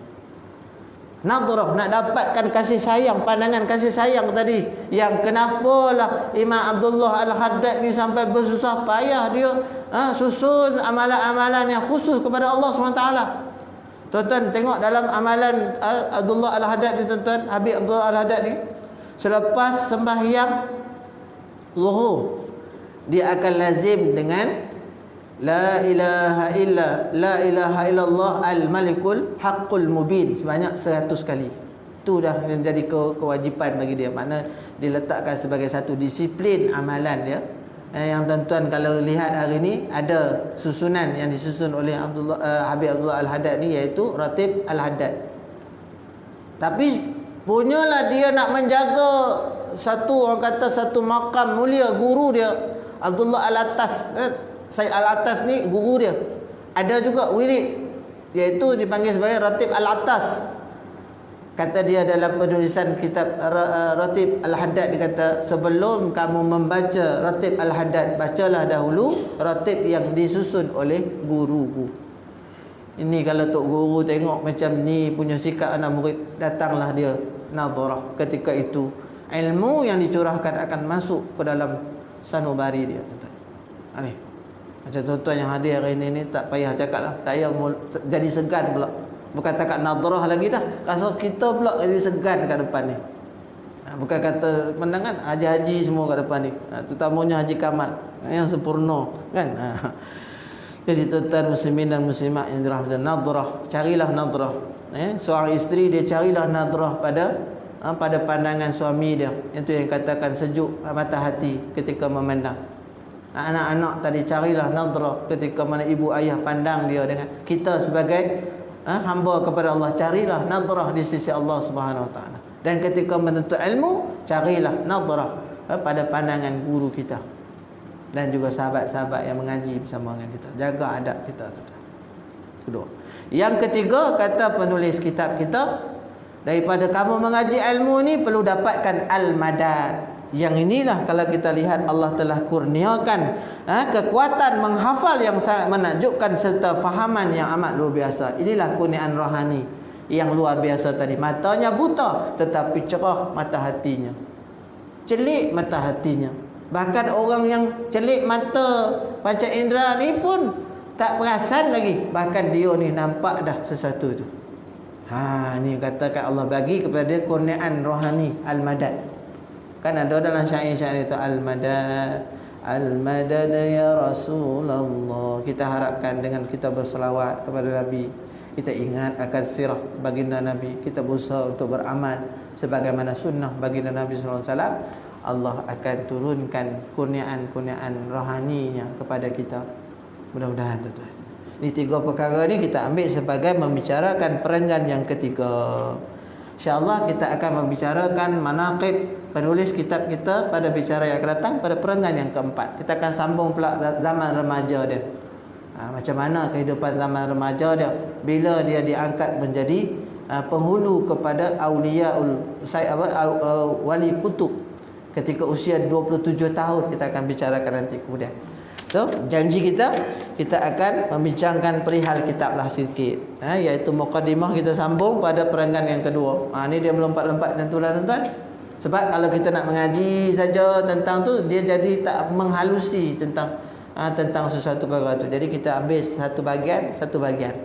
S1: Nadrah, nak dapatkan kasih sayang, pandangan kasih sayang tadi, yang kenapalah Imam Abdullah Al-Haddad ni sampai bersusah payah dia susun amalan-amalan yang khusus kepada Allah SWT. Tuan-tuan tengok dalam amalan Abdullah Al-Haddad ni, tuan-tuan, Habib Abdullah Al-Haddad ni, selepas sembahyang Zuhur, dia akan lazim dengan La ilaha illallah al-malikul haqqul mubin sebanyak 100 kali. Itu dah menjadi kewajipan bagi dia. Makna diletakkan sebagai satu disiplin amalan dia. Yang tuan-tuan kalau lihat hari ni ada susunan yang disusun oleh Habib Abdullah Al-Haddad ni, iaitu Ratib Al-Haddad. Tapi punyalah dia nak menjaga satu, orang kata satu makam mulia, guru dia Abdullah Al-Atas, Said Al-Atas ni guru dia. Ada juga wirid, iaitu dipanggil sebagai Ratib Al-Atas. Kata dia dalam penulisan kitab Ratib Al-Haddad, dia kata, sebelum kamu membaca Ratib Al-Haddad, bacalah dahulu Ratib yang disusun oleh guruku. Ini kalau tok guru tengok macam ni punya sikap anak murid, datanglah dia nadrah. Ketika itu ilmu yang dicurahkan akan masuk ke dalam sanubari dia, tuan-tuan. Ni macam tuan-tuan yang hadir hari ini tak payah cakap lah, saya jadi segan pula. Bukan takat nadrah lagi dah, rasa kita pula jadi segan kat depan ni. Bukan kata pandangan haji-haji semua kat depan ni, terutamanya Haji Kamal yang sempurna kan. Jadi tuan-tuan muslimin dan muslimat yang dirahmati, nadrah, carilah nadrah. Seorang isteri dia carilah nadrah pada pandangan suami dia. Itu yang katakan sejuk mata hati ketika memandang. Anak-anak tadi carilah nadrah ketika mana ibu ayah pandang dia dengan kita sebagai hamba kepada Allah, carilah nadrah di sisi Allah Subhanahu Wa Taala. Dan ketika menuntut ilmu, carilah nadrah pada pandangan guru kita dan juga sahabat-sahabat yang mengaji bersama dengan kita. Jaga adab kita, tuan-tuan. Kedua. Yang ketiga, kata penulis kitab kita, daripada kamu mengaji ilmu ni perlu dapatkan al-madad. Yang inilah kalau kita lihat Allah telah kurniakan kekuatan menghafal yang sangat menakjubkan serta fahaman yang amat luar biasa. Inilah kurniaan rohani yang luar biasa tadi. Matanya buta tetapi cerah mata hatinya, celik mata hatinya. Bahkan orang yang celik mata panca indera ni pun tak perasan lagi, bahkan dia ni nampak dah sesuatu tu. Ni katakan Allah bagi kepada dia kurniaan rohani al-madad. Kan ada dalam syair-syair itu al-madad, al-madad ya Rasulullah. Kita harapkan dengan kita berselawat kepada Nabi, kita ingat akan sirah baginda Nabi, kita berusaha untuk beramal sebagaimana sunnah baginda Nabi sallallahu alaihi wasallam, Allah akan turunkan kurniaan-kurniaan rohaninya kepada kita. Mudah-mudahan tuan-tuan. Ini 3 perkara ni kita ambil sebagai membicarakan perenggan yang ketiga. InsyaAllah kita akan membicarakan manaqib penulis kitab kita pada bicara yang akan datang pada perenggan yang keempat. Kita akan sambung pula zaman remaja dia. Macam mana kehidupan zaman remaja dia bila dia diangkat menjadi penghulu kepada auliaul wali kutub ketika usia 27 tahun. Kita akan bicarakan nanti kemudian. So, janji kita akan membincangkan perihal kitab lah sikit, iaitu mukadimah kita sambung pada perenggan yang kedua. Ni dia melompat-lompat macam itulah tuan-tuan. Sebab kalau kita nak mengaji saja tentang tu, dia jadi tak menghalusi tentang sesuatu perkara tu. Jadi kita ambil satu bahagian.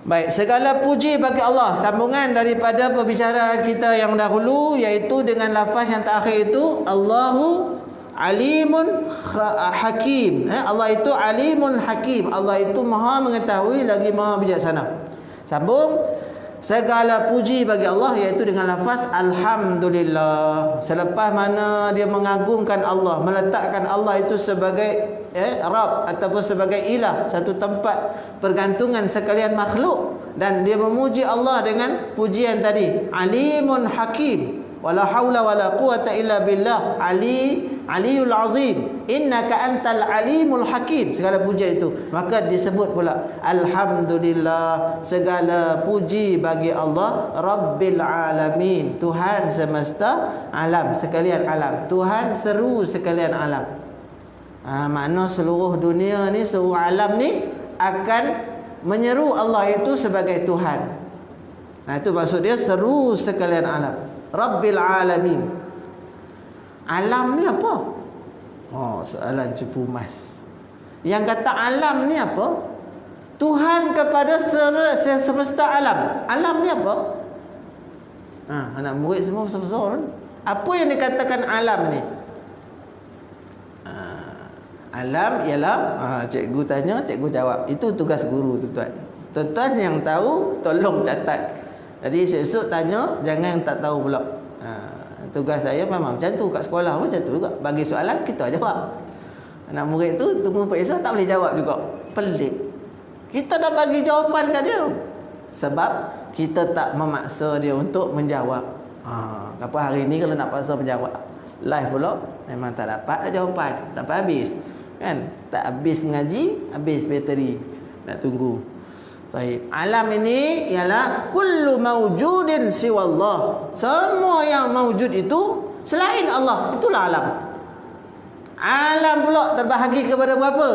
S1: Baik, segala puji bagi Allah. Sambungan daripada perbicaraan kita yang dahulu, iaitu dengan lafaz yang terakhir itu Allahu Alimun Hakim. Allah itu Alimun Hakim. Allah itu maha mengetahui lagi maha bijaksana. Sambung, segala puji bagi Allah, iaitu dengan lafaz Alhamdulillah. Selepas mana dia mengagungkan Allah, meletakkan Allah itu sebagai Rabb ataupun sebagai ilah, satu tempat pergantungan sekalian makhluk, dan dia memuji Allah dengan pujian tadi Alimun Hakim. Wala haula wala quwata illa billah aliyul azim, innaka antal alimul hakim. Segala pujian itu, maka disebut pula alhamdulillah, segala puji bagi Allah rabbil alamin, Tuhan semesta alam sekalian alam, Tuhan seru sekalian alam. Makna seluruh dunia ni, seluruh alam ni akan menyeru Allah itu sebagai Tuhan. Itu maksud dia seru sekalian alam, Rabbil Alamin. Alam ni apa? Soalan cepu mas. Yang kata alam ni apa? Tuhan kepada semesta alam. Alam ni apa? Anak murid semua besar-besar. Apa yang dikatakan alam ni? Alam ialah cikgu tanya, cikgu jawab. Itu tugas guru, tuan-tuan. Tuan-tuan yang tahu tolong catat. Jadi esok tanya, jangan tak tahu pula. Tugas saya memang macam tu, kat sekolah pun macam tu juga. Bagi soalan, kita jawab. Anak murid tu tunggu periksa tak boleh jawab juga. Pelik. Kita dah bagi jawapan kat dia. Sebab kita tak memaksa dia untuk menjawab. Apa hari ni kalau nak paksa menjawab live pula, memang tak dapat dah jawapan. Tak dapat habis. Kan? Tak habis mengaji, habis bateri. Nak tunggu. Baik. Alam ini ialah kullu mawjudin siwallah. Semua yang mawjud itu selain Allah, itulah alam. Alam pula terbahagi kepada berapa?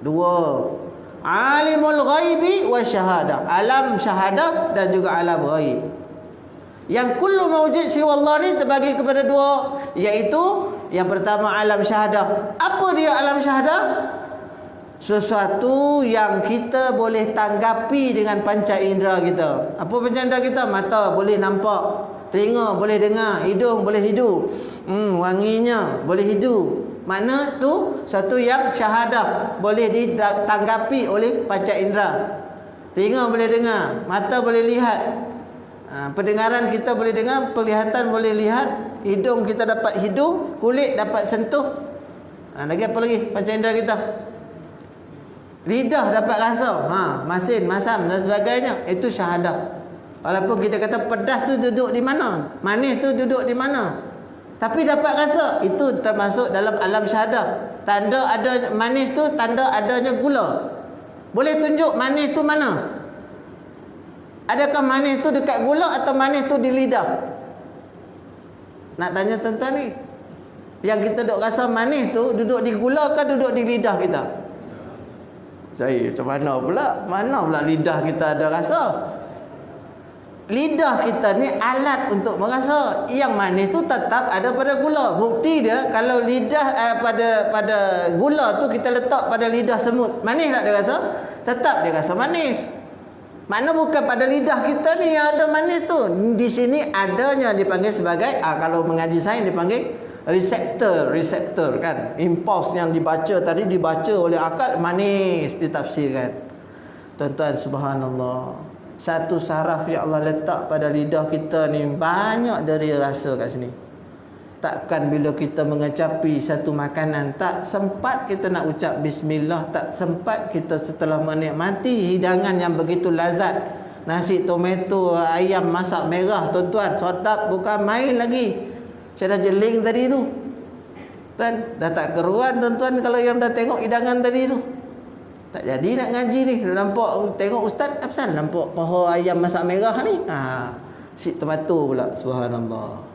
S1: Dua. Alimul ghaibi wa syahadah. Alam syahadah dan juga alam ghaib. Yang kullu mawjud siwallah ni terbagi kepada dua, iaitu yang pertama alam syahadah. Apa dia alam syahadah? Sesuatu yang kita boleh tanggapi dengan panca indera kita. Apa panca indera kita? Mata boleh nampak, telinga boleh dengar, hidung boleh hidup, wanginya boleh hidup. Makna tu satu yang syahadah, boleh ditanggapi oleh panca indera. Telinga boleh dengar, mata boleh lihat, pendengaran kita boleh dengar, penglihatan boleh lihat, hidung kita dapat hidung, kulit dapat sentuh. Lagi apa lagi panca indera kita? Lidah dapat rasa, masin, masam dan sebagainya. Itu syahadah. Walaupun kita kata pedas tu duduk di mana, manis tu duduk di mana, tapi dapat rasa, itu termasuk dalam alam syahadah. Tanda ada manis tu tanda adanya gula. Boleh tunjuk manis tu mana? Adakah manis tu dekat gula atau manis tu di lidah? Nak tanya tuan-tuan ni, yang kita duk rasa manis tu duduk di gula ke duduk di lidah kita? Saya macam mana pula? Mana pula lidah kita ada rasa? Lidah kita ni alat untuk merasa. Yang manis tu tetap ada pada gula. Bukti dia kalau lidah pada gula tu kita letak pada lidah semut, manis tak dia rasa? Tetap dia rasa manis. Mana bukan pada lidah kita ni yang ada manis tu. Di sini adanya dipanggil sebagai kalau mengaji sains dipanggil reseptor kan. Impuls yang dibaca tadi dibaca oleh akal, manis ditafsirkan. Tuan-tuan, subhanallah. Satu saraf yang Allah letak pada lidah kita ni banyak dari rasa kat sini. Takkan bila kita mengecapi satu makanan tak sempat kita nak ucap bismillah, tak sempat kita setelah menikmati hidangan yang begitu lazat, nasi tomato, ayam masak merah, tuan-tuan, sedap bukan main lagi. Saya dah jeling tadi tu. Dah tak keruan tuan-tuan kalau yang dah tengok hidangan tadi tu. Tak jadi nak ngaji ni. Nampak tengok ustaz, apa pasal nampak paha ayam masak merah ni? Si tomato pula, subhanallah.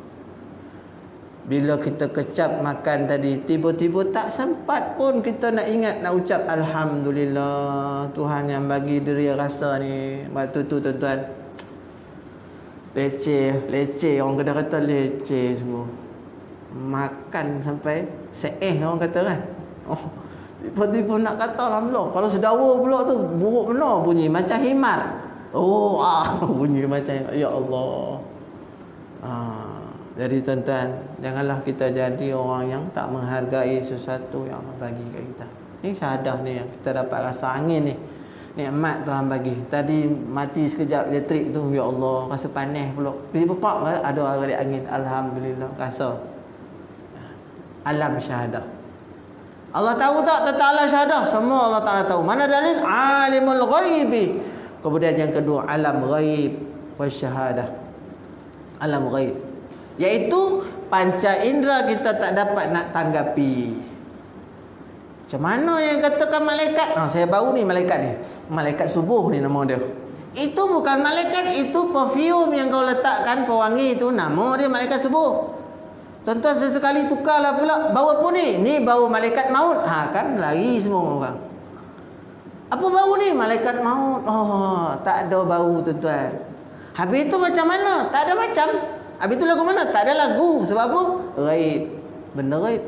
S1: Bila kita kecap makan tadi, tiba-tiba tak sempat pun kita nak ingat nak ucap alhamdulillah Tuhan yang bagi diri rasa ni. Waktu tu tuan-tuan, leceh orang kata leceh semua. Makan sampai orang kata kan. Tiba-tiba nak kata alhamdulillah. Kalau sedawa pula tu buruk benar bunyi macam himar. Bunyi macam ya Allah. Jadi tuan-tuan, janganlah kita jadi orang yang tak menghargai sesuatu yang Allah bagi kat kita. Ni syahadah ni yang kita dapat rasa angin ni. Nikmat Tuhan bagi. Tadi mati sekejap elektrik tu, ya Allah, rasa panas pula. Tiba-tiba pak ada orang angin, alhamdulillah, rasa. Alam syahadah. Allah tahu tak tentang alam syahadah? Semua Allah Ta'ala tahu. Mana dalil? Alimul ghaibi. Kemudian yang kedua, alam ghaib wa syahadah. Alam ghaib, iaitu panca indera kita tak dapat nak tanggapi. Macam mana yang katakan malaikat? Saya baru ni malaikat ni. Malaikat subuh ni nama dia. Itu bukan malaikat, itu perfume yang kau letakkan, pewangi itu, nama dia malaikat subuh. Tuan-tuan, sesekali tukarlah pula bau apa ni? Ni bau malaikat maut. Kan lari semua orang. Apa bau ni? Malaikat maut. Tak ada bau tuan-tuan. Habis itu macam mana? Tak ada macam. Habis itu lagu mana? Tak ada lagu. Sebab apa? Ghaib. Benda ghaib.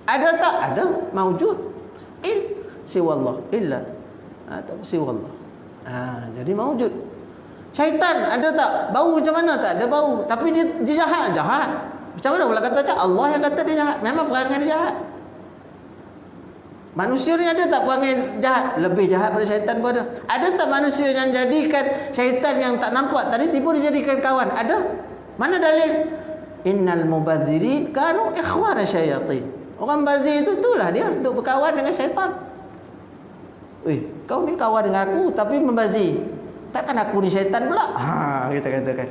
S1: Ada tak? Ada. Mawjud. Siwallah. Illa. Tak siwallah. Jadi mawjud. Syaitan ada tak? Bau macam mana? Tak ada bau. Tapi dia jahat. Jahat. Macam mana pula kata macam Allah yang kata dia jahat? Memang perangai dia jahat. Manusia ni ada tak perangai jahat? Lebih jahat pada syaitan pun ada. Ada tak manusia yang jadikan syaitan yang tak nampak tadi tiba dia jadikan kawan? Ada. Mana dalil? Innal mubadzirin kanu ikhwana syayatin. Orang bazir itu itulah dia duk berkawan dengan syaitan. Kau ni kawan dengan aku tapi membazir. Takkan aku ni syaitan pula? Kita katakan.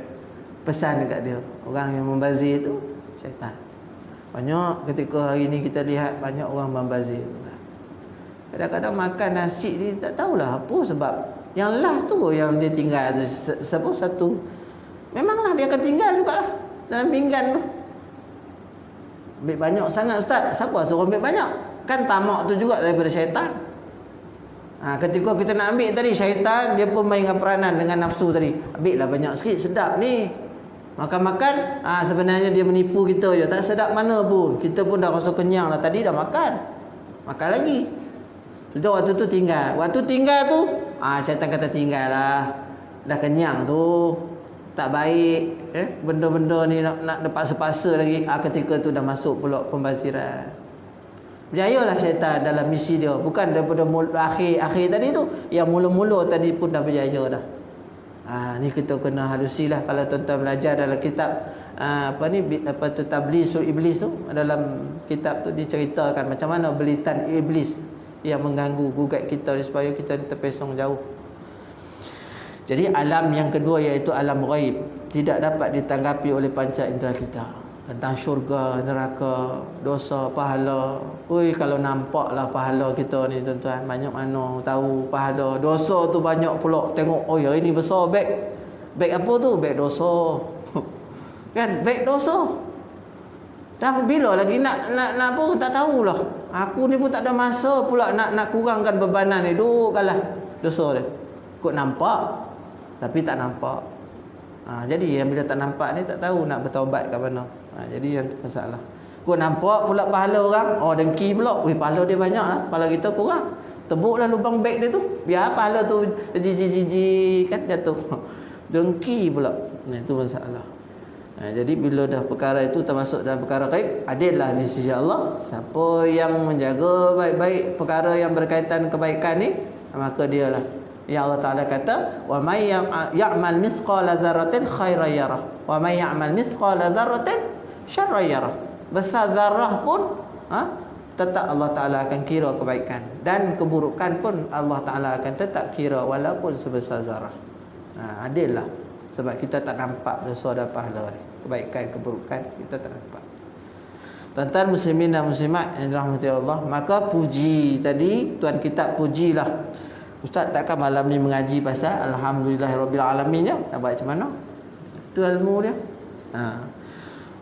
S1: Pesan dekat dia. Orang yang membazir itu syaitan. Banyak ketika hari ni kita lihat banyak orang membazir. Kadang-kadang makan nasi ni tak tahulah apa sebab. Yang last tu yang dia tinggal tu satu. Memanglah dia akan tinggal jugalah dalam pinggan tu. Ambil banyak sangat ustaz. Siapa suruh ambil banyak? Kan tamak tu juga daripada syaitan. Ketika kita nak ambil tadi, syaitan dia pun main dengan peranan dengan nafsu tadi. Ambil lah banyak sikit, sedap ni. Makan-makan, sebenarnya dia menipu kita je. Tak sedap mana pun. Kita pun dah rasa kenyang lah. Tadi dah makan. Makan lagi. Sudah waktu tu tinggal. Waktu tinggal tu, syaitan kata tinggal lah. Dah kenyang tu. Tak baik. Benda-benda ni nak paksa-paksa lagi. Ketika tu dah masuk pula pembaziran. Berjayalah syaitan dalam misi dia. Bukan daripada akhir tadi tu. Yang mula-mula tadi pun dah berjaya dah. Ni kita kena halusilah kalau tuan-tuan belajar dalam kitab Tablisul Iblis tu. Dalam kitab tu diceritakan macam mana belitan iblis yang mengganggu gugat kita supaya kita ni terpesong jauh. Jadi alam yang kedua iaitu alam ghaib, tidak dapat ditanggapi oleh panca indera kita. Tentang syurga, neraka, dosa, pahala. Kalau nampaklah pahala kita ni tuan-tuan, banyak mana tahu pahala. Dosa tu banyak pula. Tengok, hari ni besar beg apa tu? Beg dosa. Kan? Beg dosa. Dah bila lagi nak apa tak tahulah. Aku ni pun tak ada masa pula nak kurangkan bebanan ni. Kalah dosa dia. Kok nampak tapi tak nampak. Jadi yang bila tak nampak ni tak tahu nak bertaubat ke mana. Jadi yang tu masalah. Kok nampak pula pahala orang, dengki pula. Pahala dia banyaklah, pahala kita kurang. Tebuklah lubang beg dia tu. Biar pahala tu jiji kan jatuh. Dengki pula. Itu masalah. Jadi bila dah perkara itu termasuk dalam perkara gaib, adillah di sisi Allah. Siapa yang menjaga baik-baik perkara yang berkaitan kebaikan ni, maka dialah yang Allah Taala kata, wa may ya'mal mithqala dzarratin khairan yarah wa may ya'mal mithqala dzarratin syarran yarah. Besar zarah pun tetap Allah Taala akan kira kebaikan, dan keburukan pun Allah Taala akan tetap kira walaupun sebesar zarah. Adillah. Sebab kita tak nampak dosa dan pahala ni. Kebaikan, keburukan kita tak nampak. Tuan-tuan muslimin dan muslimat yang dirahmati Allah, maka puji tadi, tuan kitab pujilah. Ustaz takkan malam ni mengaji pasal alhamdulillahirabbil alamin je? Nak buat macam mana? Itu ilmu dia.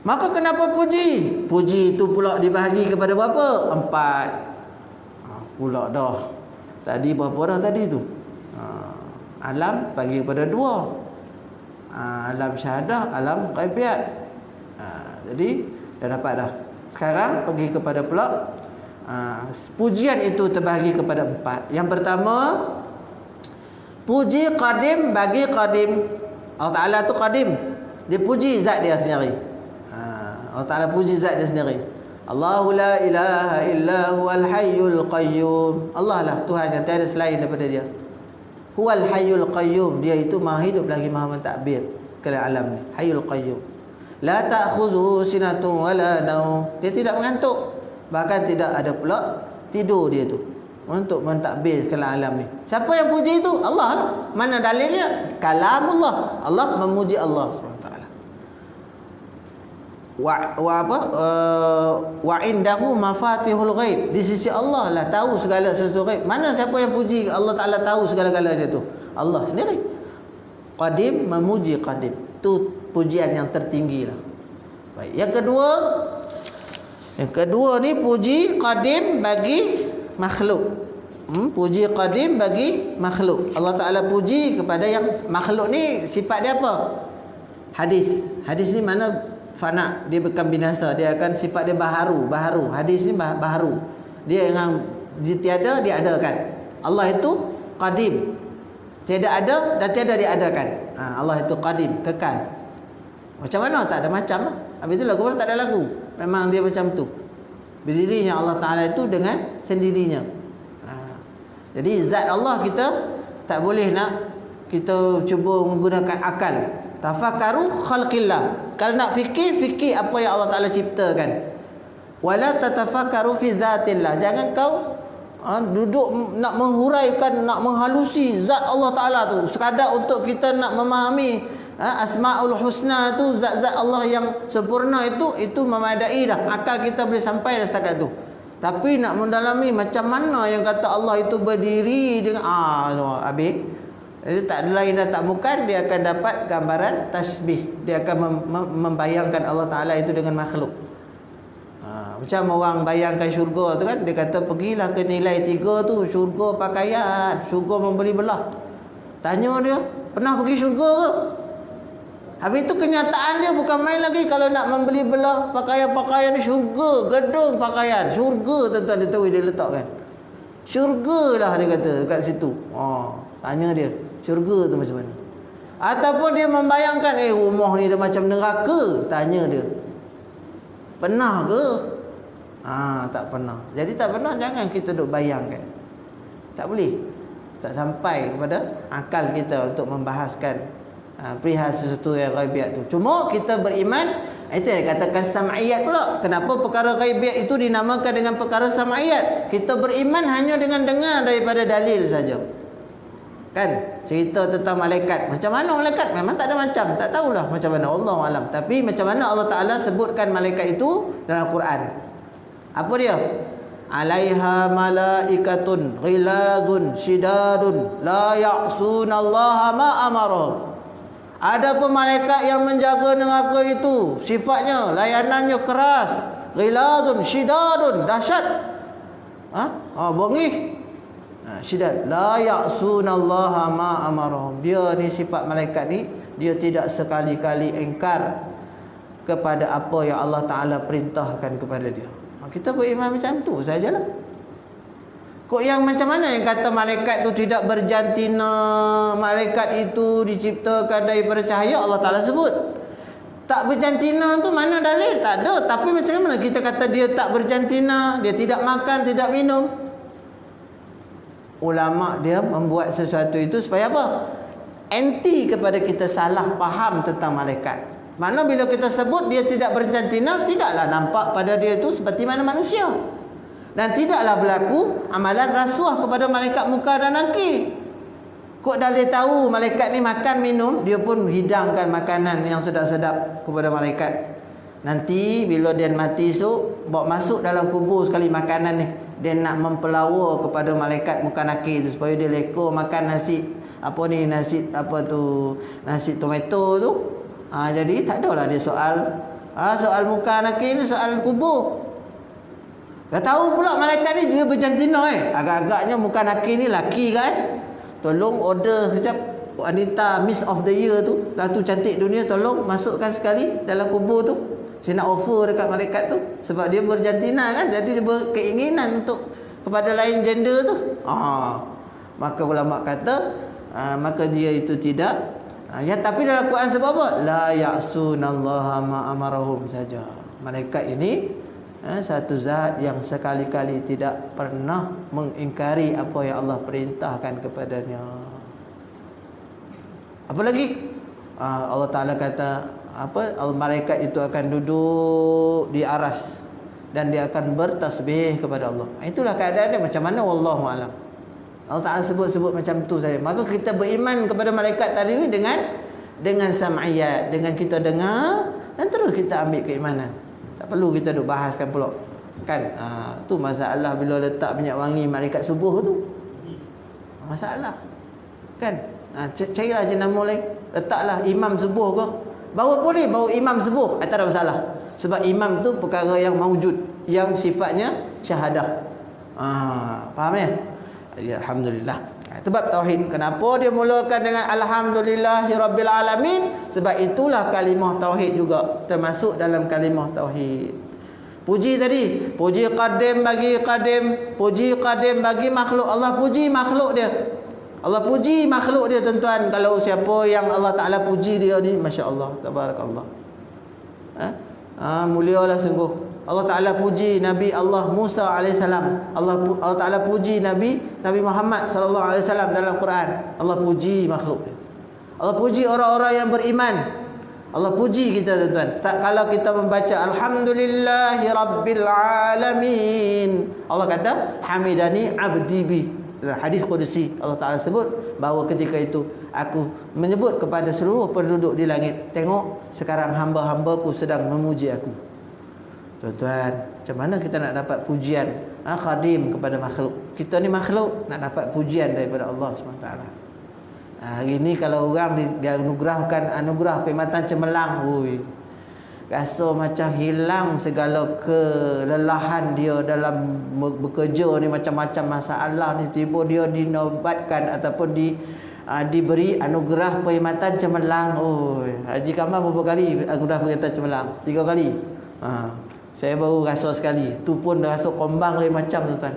S1: Maka kenapa puji? Puji itu pula dibahagi kepada berapa? 4. Pula dah. Tadi berapa orang tadi tu? Alam bagi kepada 2. Alam syahadah, alam ghaibiat. Jadi dah dapat dah. Sekarang pergi kepada pula pujian itu terbahagi kepada 4. Yang pertama, puji qadim bagi qadim. Allah Taala tu qadim. Dia puji zat dia sendiri. Allah Taala puji zat dia sendiri. Allahu la ilaha illa huwal hayyul qayyum. Allah lah Tuhan yang tiada selain daripada dia. Huwal hayyul qayyum, dia itu maha hidup lagi maha mentadbir ke alam ni. Hayyul qayyum. La ta'khudhu sinatun wala naum. Dia tidak mengantuk, bahkan tidak ada pula tidur dia tu untuk mentadbir ke alam ni. Siapa yang puji itu? Allah lah. Mana dalilnya? Kalamullah. Allah memuji Allah SWT. Wa indahu mafatihul ghaib. Di sisi Allah lah tahu segala sesuatu ghaib. Mana siapa yang puji Allah Taala tahu segala-galanya tu? Allah sendiri. Qadim memuji qadim. Tu pujian yang tertinggi lah. Baik. Yang kedua ni puji qadim bagi makhluk. Puji qadim bagi makhluk. Allah Taala puji kepada yang makhluk ni, sifat dia apa? Hadis. Hadis ni mana fana, dia bukan binasa, dia akan sifat dia baharu. Hadis ni baharu, dia yang tiada diadakan. Allah itu qadim, tiada ada dan tiada diadakan. Allah itu qadim, kekal. Macam mana? Tak ada macam lah. Habis tu lagu pun tak ada lagu. Memang dia macam tu, berdirinya Allah Ta'ala itu dengan sendirinya. Jadi zat Allah kita tak boleh nak kita cuba menggunakan akal. Tafakkaru khalqillah. Kalau nak fikir apa yang Allah Taala ciptakan. Wala tatafakkaru fi dzatillah. Jangan kau duduk nak menghuraikan, nak menghalusi zat Allah Taala tu sekadar untuk kita nak memahami Asmaul Husna tu, zat-zat Allah yang sempurna itu memadai dah. Akal kita boleh sampai dah setakat tu. Tapi nak mendalami macam mana yang kata Allah itu berdiri dengan habis. Jadi tak lain dan tak bukan, dia akan dapat gambaran tasbih. Dia akan membayangkan Allah Ta'ala itu dengan makhluk. Macam orang bayangkan syurga tu kan, dia kata pergilah ke nilai 3 tu, syurga pakaian, syurga membeli belah. Tanya dia, pernah pergi syurga ke? Habis tu kenyataan dia bukan main lagi. Kalau nak membeli belah pakaian-pakaian syurga, gedung pakaian syurga, tuan-tuan dia tahu dia letakkan. Syurga lah dia kata dekat situ. Tanya dia, syurga tu macam mana? Ataupun dia membayangkan rumah ni dah macam neraka. Tanya dia, pernah ke? Tak pernah. Jadi tak pernah, jangan kita duk bayangkan. Tak boleh. Tak sampai kepada akal kita untuk membahaskan perihal sesuatu yang ghaibiat tu. Cuma kita beriman, itu yang dikatakan sam'iyat pula. Kenapa perkara ghaibiat itu dinamakan dengan perkara sam'iyat? Kita beriman hanya dengan dengar daripada dalil saja. Kan cerita tentang malaikat, macam mana malaikat? Memang tak ada macam, tak tahulah macam mana, Allah alam. Tapi macam mana Allah Ta'ala sebutkan malaikat itu dalam Quran? Apa dia? Alaiha malaikatun ghilazun shidadun la ya'sunallaha ma amarahum. Ada pun malaikat yang menjaga neraka itu, sifatnya, layanannya keras, ghiladun, syidadun, dahsyat. Bongih. Syidad. La ya'sunallaha ma amarahum. Dia ni sifat malaikat ni, dia tidak sekali-kali engkar kepada apa yang Allah Ta'ala perintahkan kepada dia. Kita beriman macam tu sajalah. Kok yang macam mana yang kata malaikat tu tidak berjantina, malaikat itu diciptakan daripada cahaya, Allah Ta'ala sebut. Tak berjantina tu mana dalil? Tak ada. Tapi macam mana kita kata dia tak berjantina, dia tidak makan, tidak minum? Ulama dia membuat sesuatu itu supaya apa? Anti kepada kita salah faham tentang malaikat. Mana bila kita sebut dia tidak berjantina, tidaklah nampak pada dia itu seperti mana manusia. Dan tidaklah berlaku amalan rasuah kepada malaikat muka dan nakir. Kok dah dia tahu malaikat ni makan minum, dia pun hidangkan makanan yang sedap-sedap kepada malaikat. Nanti bila dia mati esok, bawa masuk dalam kubur sekali makanan ni, dia nak mempelawa kepada malaikat muka nakir tu supaya dia leko makan nasi nasi tomato tu. Jadi tak adalah dia soal soal muka nakir ni, soal kubur. Dah tahu pula malaikat ni dia berjantina Agak-agaknya muka nakir ni laki kan. Tolong order sekejap wanita Miss of the Year tu, Ratu Cantik Dunia, tolong masukkan sekali dalam kubur tu. Saya nak offer dekat malaikat tu sebab dia berjantina kan. Jadi dia berkeinginan untuk kepada lain gender tu. Maka ulama kata maka dia itu tidak tapi dalam Quran sebab apa? La ya'sunallaha ma amarahum saja. Malaikat ini satu zat yang sekali-kali tidak pernah mengingkari apa yang Allah perintahkan kepadanya. Apa lagi? Allah Ta'ala kata malaikat itu akan duduk di aras dan dia akan bertasbih kepada Allah. Itulah keadaan dia macam mana, wallahu alam. Allah Ta'ala sebut macam tu saja. Maka kita beriman kepada malaikat tadi ni dengan sam'iyat, dengan kita dengar dan terus kita ambil keimanan. Tak perlu kita duk bahaskan pula. Kan? Tu masalah bila letak minyak wangi malaikat subuh tu. Masalah. Kan? Carilah jenama lain. Letaklah imam subuh ke. Baru boleh baru imam subuh. Tak ada masalah. Sebab imam tu perkara yang mawujud, yang sifatnya syahadah. Faham ya? Alhamdulillah. Sebab tauhid. Kenapa dia mulakan dengan alhamdulillahirabbil alamin? Sebab itulah kalimah tauhid juga, termasuk dalam kalimah tauhid. Puji tadi, puji qadim bagi qadim, puji qadim bagi makhluk. Allah puji makhluk dia. Allah puji makhluk dia tuan-tuan. Kalau siapa yang Allah Ta'ala puji dia ni, masya-Allah, tabarakallah. Mulialah sungguh. Allah Ta'ala puji Nabi Allah Musa AS. Allah Ta'ala puji Nabi Muhammad SAW dalam Quran. Allah puji makhluk dia. Allah puji orang-orang yang beriman. Allah puji kita tuan-tuan. Kalau kita membaca Alhamdulillahi Rabbil Alamin, Allah kata Hamidani Abdi bi. Dalam hadis Qudsi Allah Ta'ala sebut bahawa ketika itu aku menyebut kepada seluruh penduduk di langit, tengok sekarang hamba-hambaku sedang memuji aku. Tuan-tuan, macam mana kita nak dapat pujian khadim kepada makhluk? Kita ni makhluk, nak dapat pujian daripada Allah SWT. Hari ni kalau orang dianugerahkan anugerah perkhidmatan cemerlang, rasa macam hilang segala kelelahan dia dalam bekerja ni, macam-macam masalah ni, tiba dia dinobatkan ataupun diberi anugerah perkhidmatan cemerlang. Haji Kamal berapa kali anugerah perkhidmatan cemerlang? 3 kali. Saya baru rasa sekali. Tu pun dah rasa kombang lain macam tuan-tuan.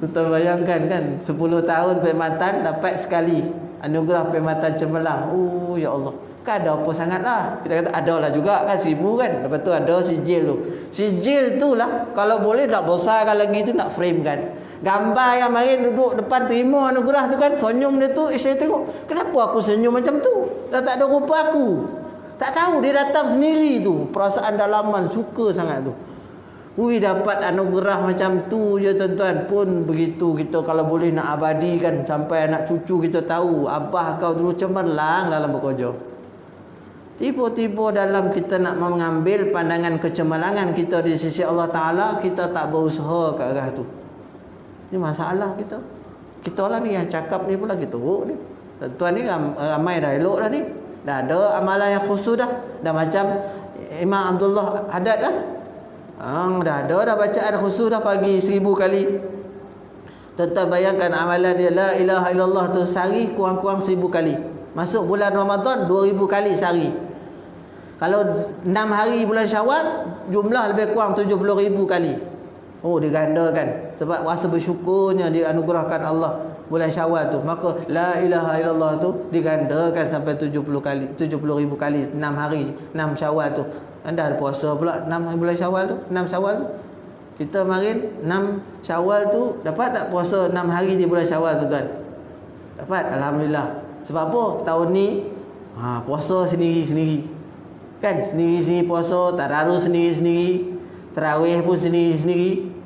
S1: Tuan bayangkan kan, 10 tahun perkhidmatan dapat sekali anugerah perkhidmatan cemerlang. Ya Allah. Kan ada apa sangatlah. Kita kata ada lah juga kan, 1000 kan. Lepas tu ada sijil tu. Sijil tu lah kalau boleh nak besarkan lagi tu, nak frame kan. Gambar yang main duduk depan terima anugerah tu kan, senyum dia tu, saya tengok, kenapa aku senyum macam tu? Dah tak ada rupa aku. Tak tahu dia datang sendiri tu. Perasaan dalaman suka sangat tu. Dapat anugerah macam tu je tuan-tuan. Pun begitu kita kalau boleh nak abadikan sampai anak cucu kita tahu abah kau dulu cemerlang dalam bekerja. Tiba-tiba dalam kita nak mengambil pandangan kecemerlangan kita di sisi Allah Ta'ala, kita tak berusaha ke arah tu. Ini masalah kita. Kita lah ni yang cakap ni pula kita teruk ni. Tuan ni ramai dah elok dah ni. Dah ada amalan yang khusus dah. Dah macam Imam Abdullah Haddad dah. Dah ada dah bacaan khusus dah pagi 1000 kali. Tuan-tuan bayangkan amalan dia la ilaha illallah tu sehari kurang-kurang 1000 kali. Masuk bulan Ramadan 2000 kali sehari. Kalau 6 hari bulan Syawal jumlah lebih kurang 70,000 kali. Oh, digandakan sebab rasa bersyukurnya dianugerahkan Allah bulan Syawal tu. Maka la ilaha illallah tu digandakan sampai 70 kali, 70,000 kali 6 hari 6 Syawal tu. Anda ada puasa pula 6 bulan Syawal tu, 6 Syawal tu. Kita kemarin 6 Syawal tu dapat tak puasa 6 hari di bulan Syawal tu tuan? Dapat, alhamdulillah. Sebab apa? Tahun ni puasa sendiri-sendiri. Kan? Sendiri-sendiri puasa, tadarus sendiri-sendiri, tarawih pun sendiri-sendiri.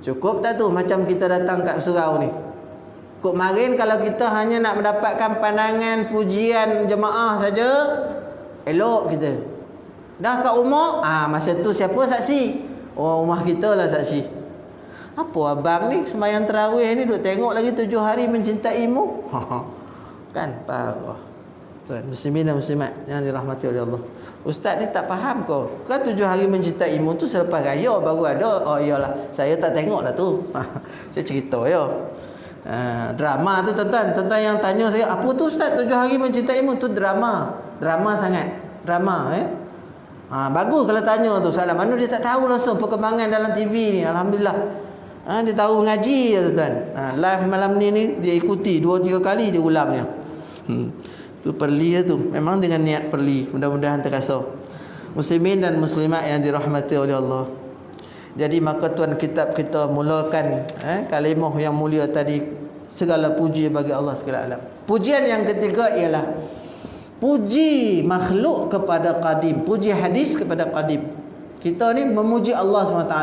S1: Cukup tak tu macam kita datang kat surau ni? Kemarin kalau kita hanya nak mendapatkan pandangan pujian jemaah saja, elok kita. Dah kat rumah, masa tu siapa saksi? Orang rumah kita lah saksi. Apa abang ni sembahyang tarawih ni duk tengok lagi 7 hari mencintaimu? Kan parah. Tuan muslimin dan muslimat yang dirahmati oleh Allah. Ustaz ni tak faham kau. Kan 7 hari mencintaimu tu selepas raya baru ada. Oh iyalah, saya tak tengok dah tu. Saya cerita ya. Drama tu tuan-tuan. Tuan-tuan yang tanya saya, apa tu Ustaz 7 hari mencintaimu tu drama. Drama sangat. Drama bagus kalau tanya tu soalan. Mana dia tak tahu langsung perkembangan dalam TV ni. Alhamdulillah. Dia tahu mengaji ya tuan-tuan. Live malam ni dia ikuti 2-3 kali dia ulangnya. Tu perli ya tu. Memang dengan niat perli. Mudah-mudahan terasa. Muslimin dan muslimat yang dirahmati oleh Allah. Jadi maka tuan kitab kita mulakan kalimah yang mulia tadi, segala puji bagi Allah sekalian alam. Pujian yang ketiga ialah puji makhluk kepada qadim, puji hadis kepada qadim. Kita ni memuji Allah SWT.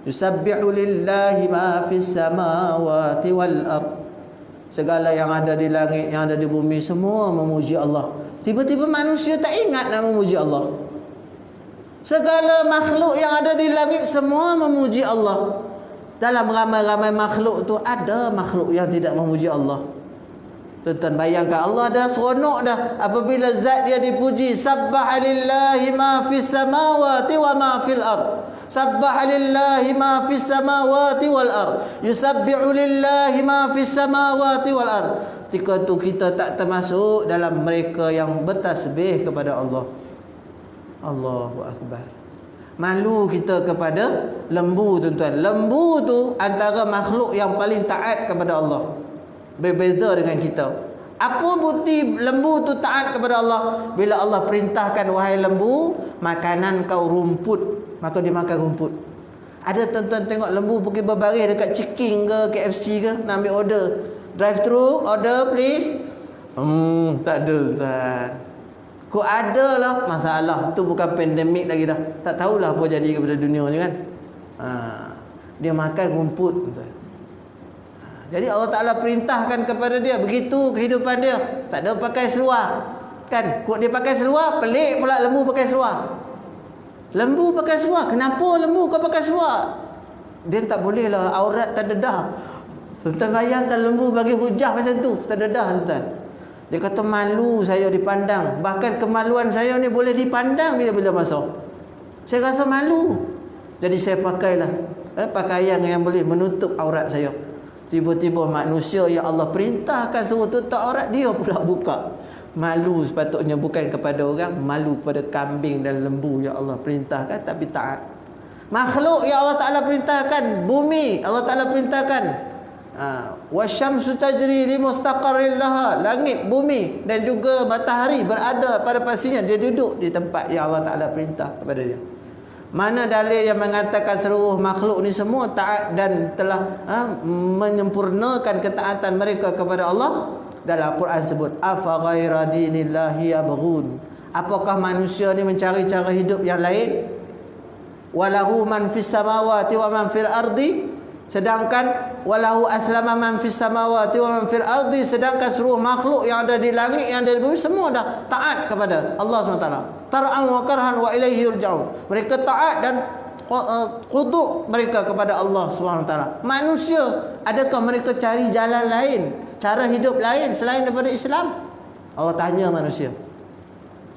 S1: Yusabbihu lillahi ma fis samawati wal ard. Segala yang ada di langit, yang ada di bumi, semua memuji Allah. Tiba-tiba manusia tak ingat nak memuji Allah. Segala makhluk yang ada di langit semua memuji Allah. Dalam ramai-ramai makhluk tu ada makhluk yang tidak memuji Allah. Tuan-tuan bayangkan, Allah dah seronok dah apabila zat dia dipuji. Sabbaha lillahi ma fis samawati wa ma fil ard. Sabbaha lillahi ma fis samawati wal ard. Yusabbihu lillahi ma fis samawati wal ard. Ketika tu kita tak termasuk dalam mereka yang bertasbih kepada Allah. Allahu akbar. Malu kita kepada lembu tuan-tuan. Lembu tu antara makhluk yang paling taat kepada Allah. Berbeza dengan kita. Apa bukti lembu tu taat kepada Allah? Bila Allah perintahkan, wahai lembu, makanan kau rumput, maka dia makan rumput. Ada tuan-tuan tengok lembu pergi berbaris dekat Chiking ke KFC ke, nak ambil order. Drive thru, order please. Tak ada tuan. Kok ada lah masalah. Tu bukan pandemik lagi dah. Tak tahulah apa jadi kepada dunia ni kan. Dia makan rumput tuan. Jadi Allah Ta'ala perintahkan kepada dia. Begitu kehidupan dia. Tak ada pakai seluar. Kan? Kok dia pakai seluar, pelik pula lembu pakai seluar. Lembu pakai seluar. Kenapa lembu kau pakai seluar? Dia tak boleh lah. Aurat terdedah. Tuan-tuan bayangkan lembu bagi hujah macam tu. Terdedah tuan-tuan. Dia kata malu saya dipandang. Bahkan kemaluan saya ni boleh dipandang bila-bila masa. Saya rasa malu. Jadi saya pakailah pakaian yang boleh menutup aurat saya. Tiba-tiba manusia yang Allah perintahkan suruh tutup aurat, dia pula buka. Malu sepatutnya bukan kepada orang, malu kepada kambing dan lembu yang Allah perintahkan tapi taat. Makhluk yang Allah Ta'ala perintahkan, bumi Allah Ta'ala perintahkan. Wasyamsu tajri li mustaqarril laha. Langit, bumi dan juga matahari berada pada pastinya. Dia duduk di tempat yang Allah Ta'ala perintah kepada dia. Mana dalil yang mengatakan seluruh makhluk ni semua taat dan telah menyempurnakan ketaatan mereka kepada Allah? Dalam Al-Quran sebut afa ghaira dinillahi yabghun. Apakah manusia ni mencari cara hidup yang lain? Walahu man fis samawati wa man fil ardi. Sedangkan walahu aslama man fis samawati wa man fil ardi, sedangkan seluruh makhluk yang ada di langit, yang ada di bumi semua dah taat kepada Allah SWT. Tar'an wa karhan wa ilaihi yurja'un. Mereka taat dan khudu' mereka kepada Allah SWT. Manusia, adakah mereka cari jalan lain cara hidup lain selain daripada Islam? Allah tanya manusia.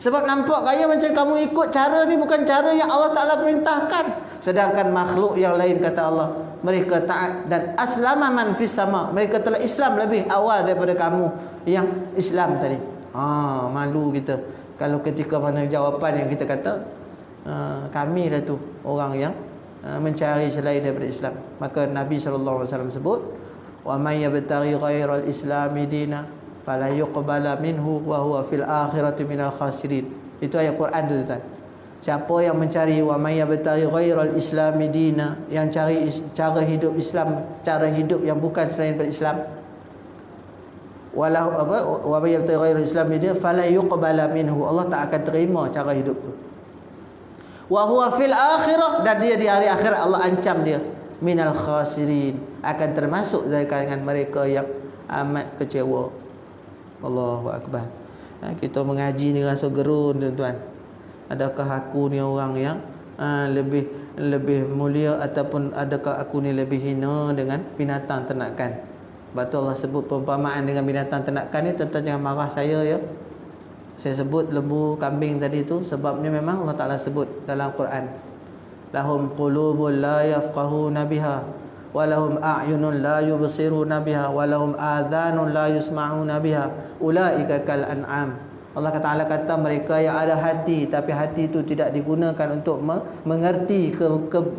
S1: Sebab nampak gaya macam kamu ikut cara ni bukan cara yang Allah Ta'ala perintahkan. Sedangkan makhluk yang lain kata Allah, mereka taat dan aslama man fis sama. Mereka telah Islam lebih awal daripada kamu yang Islam tadi. Malu kita kalau ketika mana jawapan yang kita kata kami dah tu orang yang mencari selain daripada Islam. Maka Nabi SAW sebut, wa may yabtaghi ghairal islami dina fala yuqbala minhu wa huwa fil akhirati minal khasirin. Itu ayat Quran tu tuan. Siapa yang mencari wa may yabtaghi ghairal islami dina, yang cari cara hidup Islam, cara hidup yang bukan selain daripada Islam, walau apa, wa may yabtaghi ghairal islami dina fala yuqbala minhu, Allah tak akan terima cara hidup tu. Wa huwa fil akhirah, dan dia di hari akhirat Allah ancam dia minal khasirin, akan termasuk dari kalangan mereka yang amat kecewa. Allahu akbar. Kita mengaji ni rasa gerun tuan-tuan. Adakah aku ni orang yang lebih mulia, ataupun adakah aku ni lebih hina dengan binatang ternakan? Sebab tu Allah sebut perumpamaan dengan binatang ternakan ni, tuan-tuan jangan marah saya ya. Saya sebut lembu, kambing tadi tu sebabnya memang Allah Ta'ala sebut dalam Quran. Lahum qulubun la yafqahuna biha, walahum a'yunun la yubsiruna biha, walahum adhanun la yusma'una biha, ulaika kal an'am. Allah Ta'ala kata mereka yang ada hati, tapi hati itu tidak digunakan untuk mengerti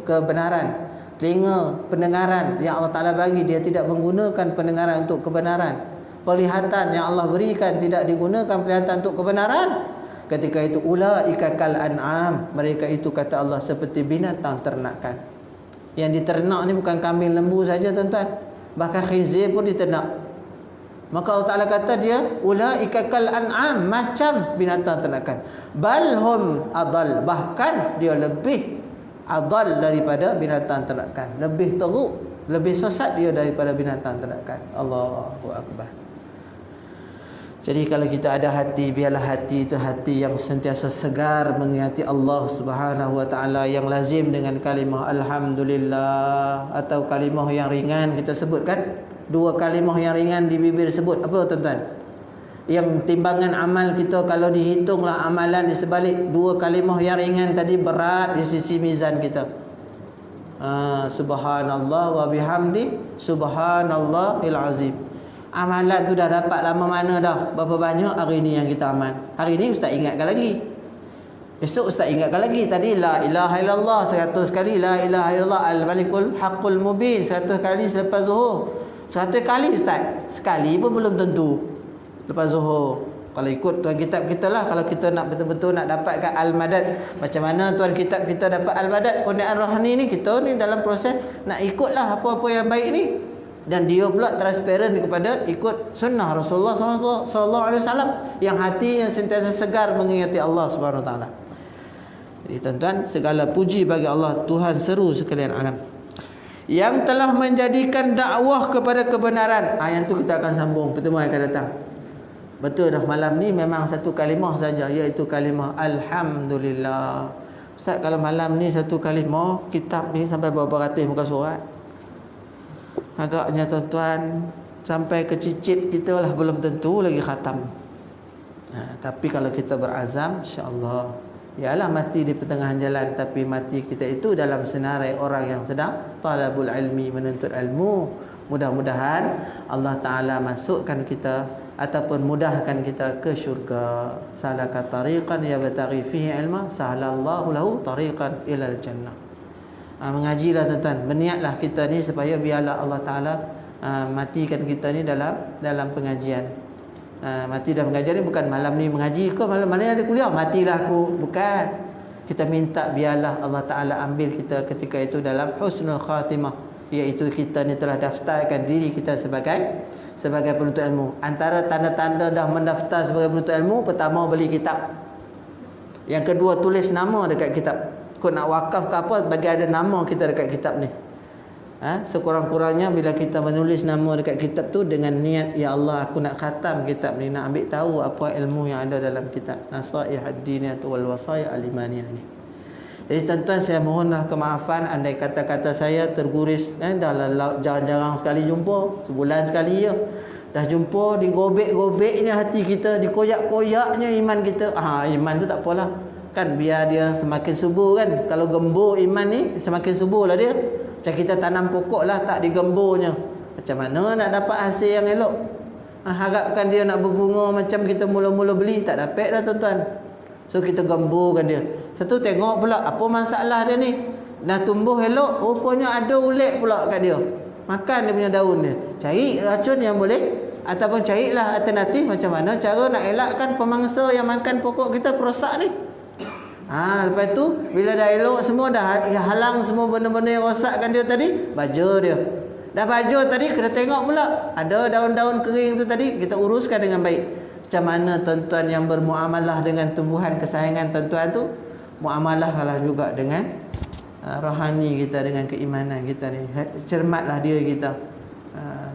S1: kebenaran. Telinga pendengaran yang Allah Ta'ala bagi, dia tidak menggunakan pendengaran untuk kebenaran. Pelihatan yang Allah berikan tidak digunakan pelihatan untuk kebenaran. Ketika itu ulaika kal an'am, mereka itu kata Allah seperti binatang ternakan. Yang diternak ni bukan kambing lembu saja tuan-tuan, bahkan khinzir pun diternak. Maka Allah Ta'ala kata dia ulaika kal an'am, macam binatang ternakan. Balhum adal, bahkan dia lebih adal daripada binatang ternakan, lebih teruk, lebih sesat dia daripada binatang ternakan. Allahu akbar. Jadi kalau kita ada hati, biarlah hati itu hati yang sentiasa segar mengingati Allah Subhanahu wa taala, yang lazim dengan kalimah alhamdulillah, atau kalimah yang ringan kita sebutkan. Dua kalimah yang ringan di bibir sebut apa tuan-tuan? Yang timbangan amal kita kalau dihitunglah amalan di sebalik dua kalimah yang ringan tadi berat di sisi mizan kita. Subhanallah wa bihamdi subhanallahil azim. Amalan tu dah dapat lama mana dah? Berapa banyak hari ni yang kita amal? Hari ni ustaz ingatkan lagi. Esok ustaz ingatkan lagi. Tadi la ilaha illallah 100 kali, la ilaha illallah al-malikul haqqul mubin 100 kali selepas zuhur. 100 kali ustaz. Sekali pun belum tentu lepas zuhur. Kalau ikut tuan kitab kita lah, kalau kita nak betul-betul nak dapatkan al-madad. Macam mana tuan kitab kita dapat al-madad Qur'an rohani ni? Kita ni dalam proses nak ikutlah apa-apa yang baik ni. Dan dia pula transparan kepada ikut sunnah Rasulullah SAW, yang hati yang sentiasa segar mengingati Allah Subhanahu Wa Taala. Jadi tuan-tuan, segala puji bagi Allah, Tuhan seru sekalian alam, yang telah menjadikan dakwah kepada kebenaran. Yang tu kita akan sambung pertemuan yang akan datang. Betul dah, malam ni memang satu kalimah saja, iaitu kalimah alhamdulillah. Ustaz, kalau malam ni satu kalimah, kitab ni sampai berapa ratus muka surat? Agaknya tuan-tuan sampai ke cicit kita lah belum tentu lagi khatam. Tapi kalau kita berazam, insya-Allah, ialah mati di pertengahan jalan, tapi mati kita itu dalam senarai orang yang sedang talabul ilmi, menuntut ilmu. Mudah-mudahan Allah Ta'ala masukkan kita ataupun mudahkan kita ke syurga. Salaka tariqan yabtaghi fihi ilma, sahalallahu lahu tariqan ilal jannah. Mengajilah tuan-tuan, berniatlah kita ni supaya biarlah Allah Ta'ala matikan kita ni dalam pengajian. Mati dalam pengajian ni bukan malam ni mengaji, kau malam ni ada kuliah, matilah aku. Bukan. Kita minta biarlah Allah Ta'ala ambil kita ketika itu dalam husnul khatimah, iaitu kita ni telah daftarkan diri kita sebagai penuntut ilmu. Antara tanda-tanda dah mendaftar sebagai penuntut ilmu, pertama beli kitab. Yang kedua tulis nama dekat kitab. Kau nak wakaf ke apa, bagi ada nama kita dekat kitab ni. Sekurang-kurangnya bila kita menulis nama dekat kitab tu dengan niat, ya Allah aku nak khatam kitab ni, nak ambil tahu apa ilmu yang ada dalam kitab Nasaih ad-Diniyah wal Wasaya al-Imaniyah ni. Jadi tuan-tuan, saya mohonlah kemaafan andai kata-kata saya terguris, dah jarang-jarang sekali jumpa, sebulan sekali je. Dah jumpa digobek-gobeknya hati kita, dikoyak-koyaknya iman kita. Iman tu tak apalah. Kan biar dia semakin subur kan. Kalau gembur iman ni semakin subur lah dia. Macam kita tanam pokok lah tak digemburnya. Macam mana nak dapat hasil yang elok? Harapkan dia nak berbunga macam kita mula-mula beli, tak dapat dah tuan-tuan. So kita gemburkan dia. Satu tengok pula apa masalah dia ni. Dah tumbuh elok, rupanya ada ulet pula kat dia. Makan dia punya daun dia. Cari racun yang boleh, ataupun carilah alternatif macam mana cara nak elakkan pemangsa yang makan pokok kita perosak ni. Lepas tu bila dah elok semua, dah halang semua benda-benda yang rosakkan dia tadi, baja dia. Dah baja tadi kena tengok pula ada daun-daun kering tu tadi, kita uruskan dengan baik. Macam mana tuan-tuan yang bermuamalah dengan tumbuhan kesayangan tuan-tuan tu, muamalahlah juga dengan rohani kita, dengan keimanan kita ni. Cermatlah diri kita.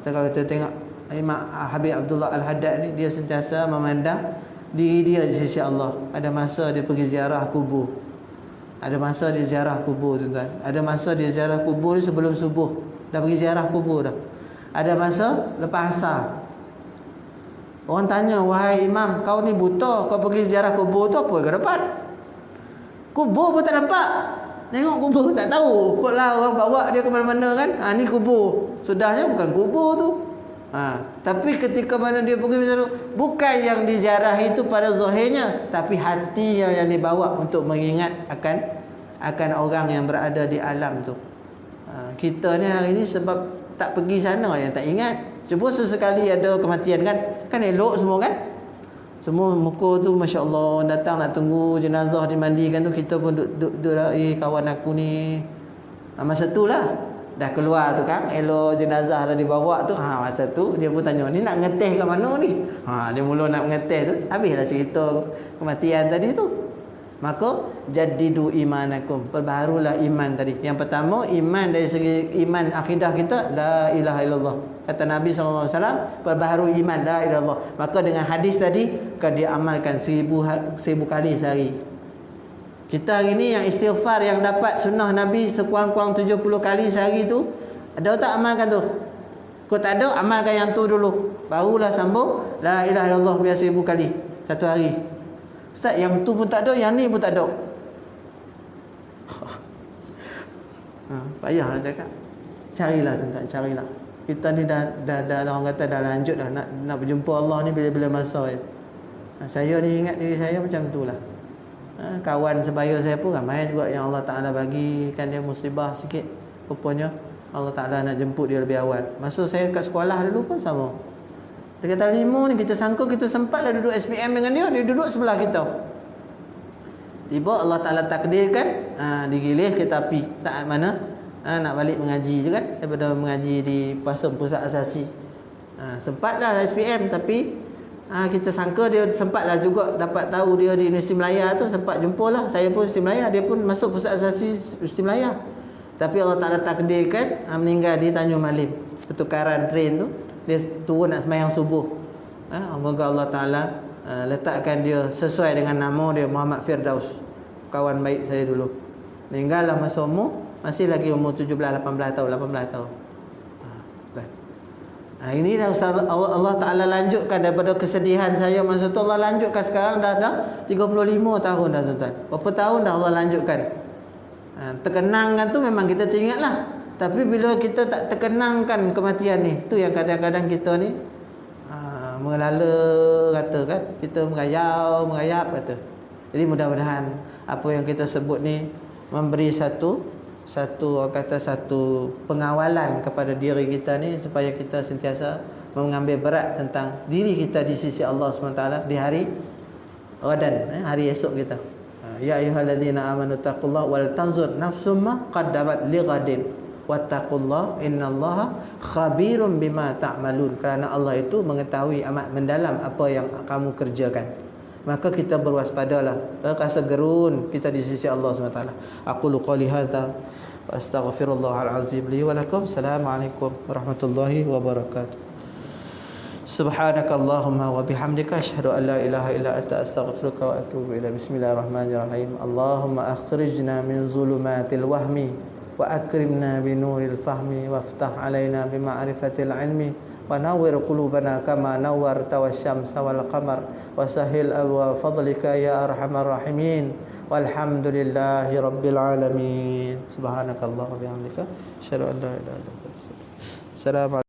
S1: Kalau kita tengok Imam Habib Abdullah Al-Haddad ni, dia sentiasa memandang diri dia di sisi Allah. Ada masa dia pergi ziarah kubur. Ada masa dia ziarah kubur tuan-tuan. Ada masa dia ziarah kubur ni sebelum subuh. Dah pergi ziarah kubur dah. Ada masa lepas asar. Orang tanya, wahai imam, kau ni buta, kau pergi ziarah kubur tu apa ke depan? Kubur pun tak nampak. Tengok kubur tak tahu. Kotlah orang bawa dia ke mana-mana kan. Ni kubur. Sudahnya bukan kubur tu. Tapi ketika mana dia pergi ziarah, bukan yang diziarah itu pada zahirnya, tapi hati yang dibawa untuk mengingat akan orang yang berada di alam tu. Kita ni hari ni sebab tak pergi sana yang tak ingat. Cuba sesekali ada kematian kan elok semua kan. Semua muka tu Masya Allah, datang nak tunggu jenazah dimandikan tu, kita pun duduk lah, kawan aku ni. Masa tu lah dah keluar tu kan, elok jenazah dah dibawa tu. Masa tu dia pun tanya, ni nak ngeteh kat mana ni? Dia mula nak ngeteh tu, habislah cerita kematian tadi tu. Maka jadidu imanakum, perbaharulah iman tadi. Yang pertama, iman dari segi iman akidah kita, la ilaha illallah. Kata Nabi SAW, perbaharui iman, la ilaha illallah. Maka dengan hadis tadi, kan dia amalkan 1000 kali sehari. Kita hari ni yang istighfar, yang dapat sunnah Nabi sekurang-kurang 70 kali sehari tu, ada tak amalkan tu? Kau tak ada, amalkan yang tu dulu, barulah sambung la ilaha illallah biar 1000 kali satu hari. Ustaz, yang tu pun tak ada, yang ni pun tak ada. Payahlah cakap. Carilah tuan-tuan, carilah. Kita ni dah orang kata dah lanjut dah nak berjumpa Allah ni bila-bila masa je. Saya ni ingat diri saya macam itulah. Kawan sebaya saya pun ramai juga yang Allah Ta'ala bagikan dia musibah sikit. Rupanya Allah Ta'ala nak jemput dia lebih awal. Masa saya kat sekolah dulu pun sama. Dekat Lima ni kita sangka kita sempatlah duduk SPM dengan dia duduk sebelah kita. Tiba Allah Ta'ala takdirkan digilih kereta api. Saat mana nak balik mengaji je kan, daripada mengaji di Pasar Pusat Asasi. Sempatlah SPM, tapi kita sangka dia sempatlah juga dapat tahu dia di Universiti Melaya tu, sempat jumpalah. Saya pun Universiti Melaya, dia pun masuk Pusat Asasi Universiti Melaya. Tapi Allah Ta'ala takdirkan meninggal di Tanjung Malim. Pertukaran train tu, dia turun nak sembahyang subuh. Moga Allah Ta'ala letakkan dia sesuai dengan nama dia, Muhammad Firdaus. Kawan baik saya dulu. Meninggal lah masa umur, masih lagi umur 18 tahun. Ini dah Allah Ta'ala lanjutkan daripada kesedihan saya masa tu, Allah lanjutkan sekarang dah 35 tahun dah tuan-tuan. Berapa tahun dah Allah lanjutkan. Terkenangkan tu memang kita teringat lah. Tapi bila kita tak terkenangkan kematian ni, tu yang kadang-kadang kita ni melala kata kan, kita merayap kata. Jadi mudah-mudahan apa yang kita sebut ni memberi satu pengawalan kepada diri kita ni, supaya kita sentiasa mengambil berat tentang diri kita di sisi Allah SWT di hari Ramadan, hari esok kita. Ya ayyuhalladzina amanu taqullaha wal tanzur nafsum ma qaddamat lighadin wattaqullaha innallaha khabirum bima ta'malun. Kerana Allah itu mengetahui amat mendalam apa yang kamu kerjakan. Maka kita berwaspadalah, rasa gerun kita di sisi Allah SWT. Aqulu qali hadza wa astaghfirullahal azim li wa lakum. Assalamualaikum warahmatullahi wabarakatuh. Subhanakallahumma wa bihamdika asyhadu an la ilaha illa anta astaghfiruka wa atubu ilaik. Bismillahirrahmanirrahim. Allahumma akhrijna min zulumatil wahmi wa akrimna bi nuril fahmi waftah alaina bi ma'rifatil ilmi wa nawwir qulubana kama nawwarta wasyamsa wal qamar wa sahhil abwa fadlika ya arhamar rahimin. Walhamdulillahi rabbil alamin. Subhanakallah wa bihamdika asyhadu an la ilaha illa anta astaghfiruka wa atubu ilaik. Assalamualaikum.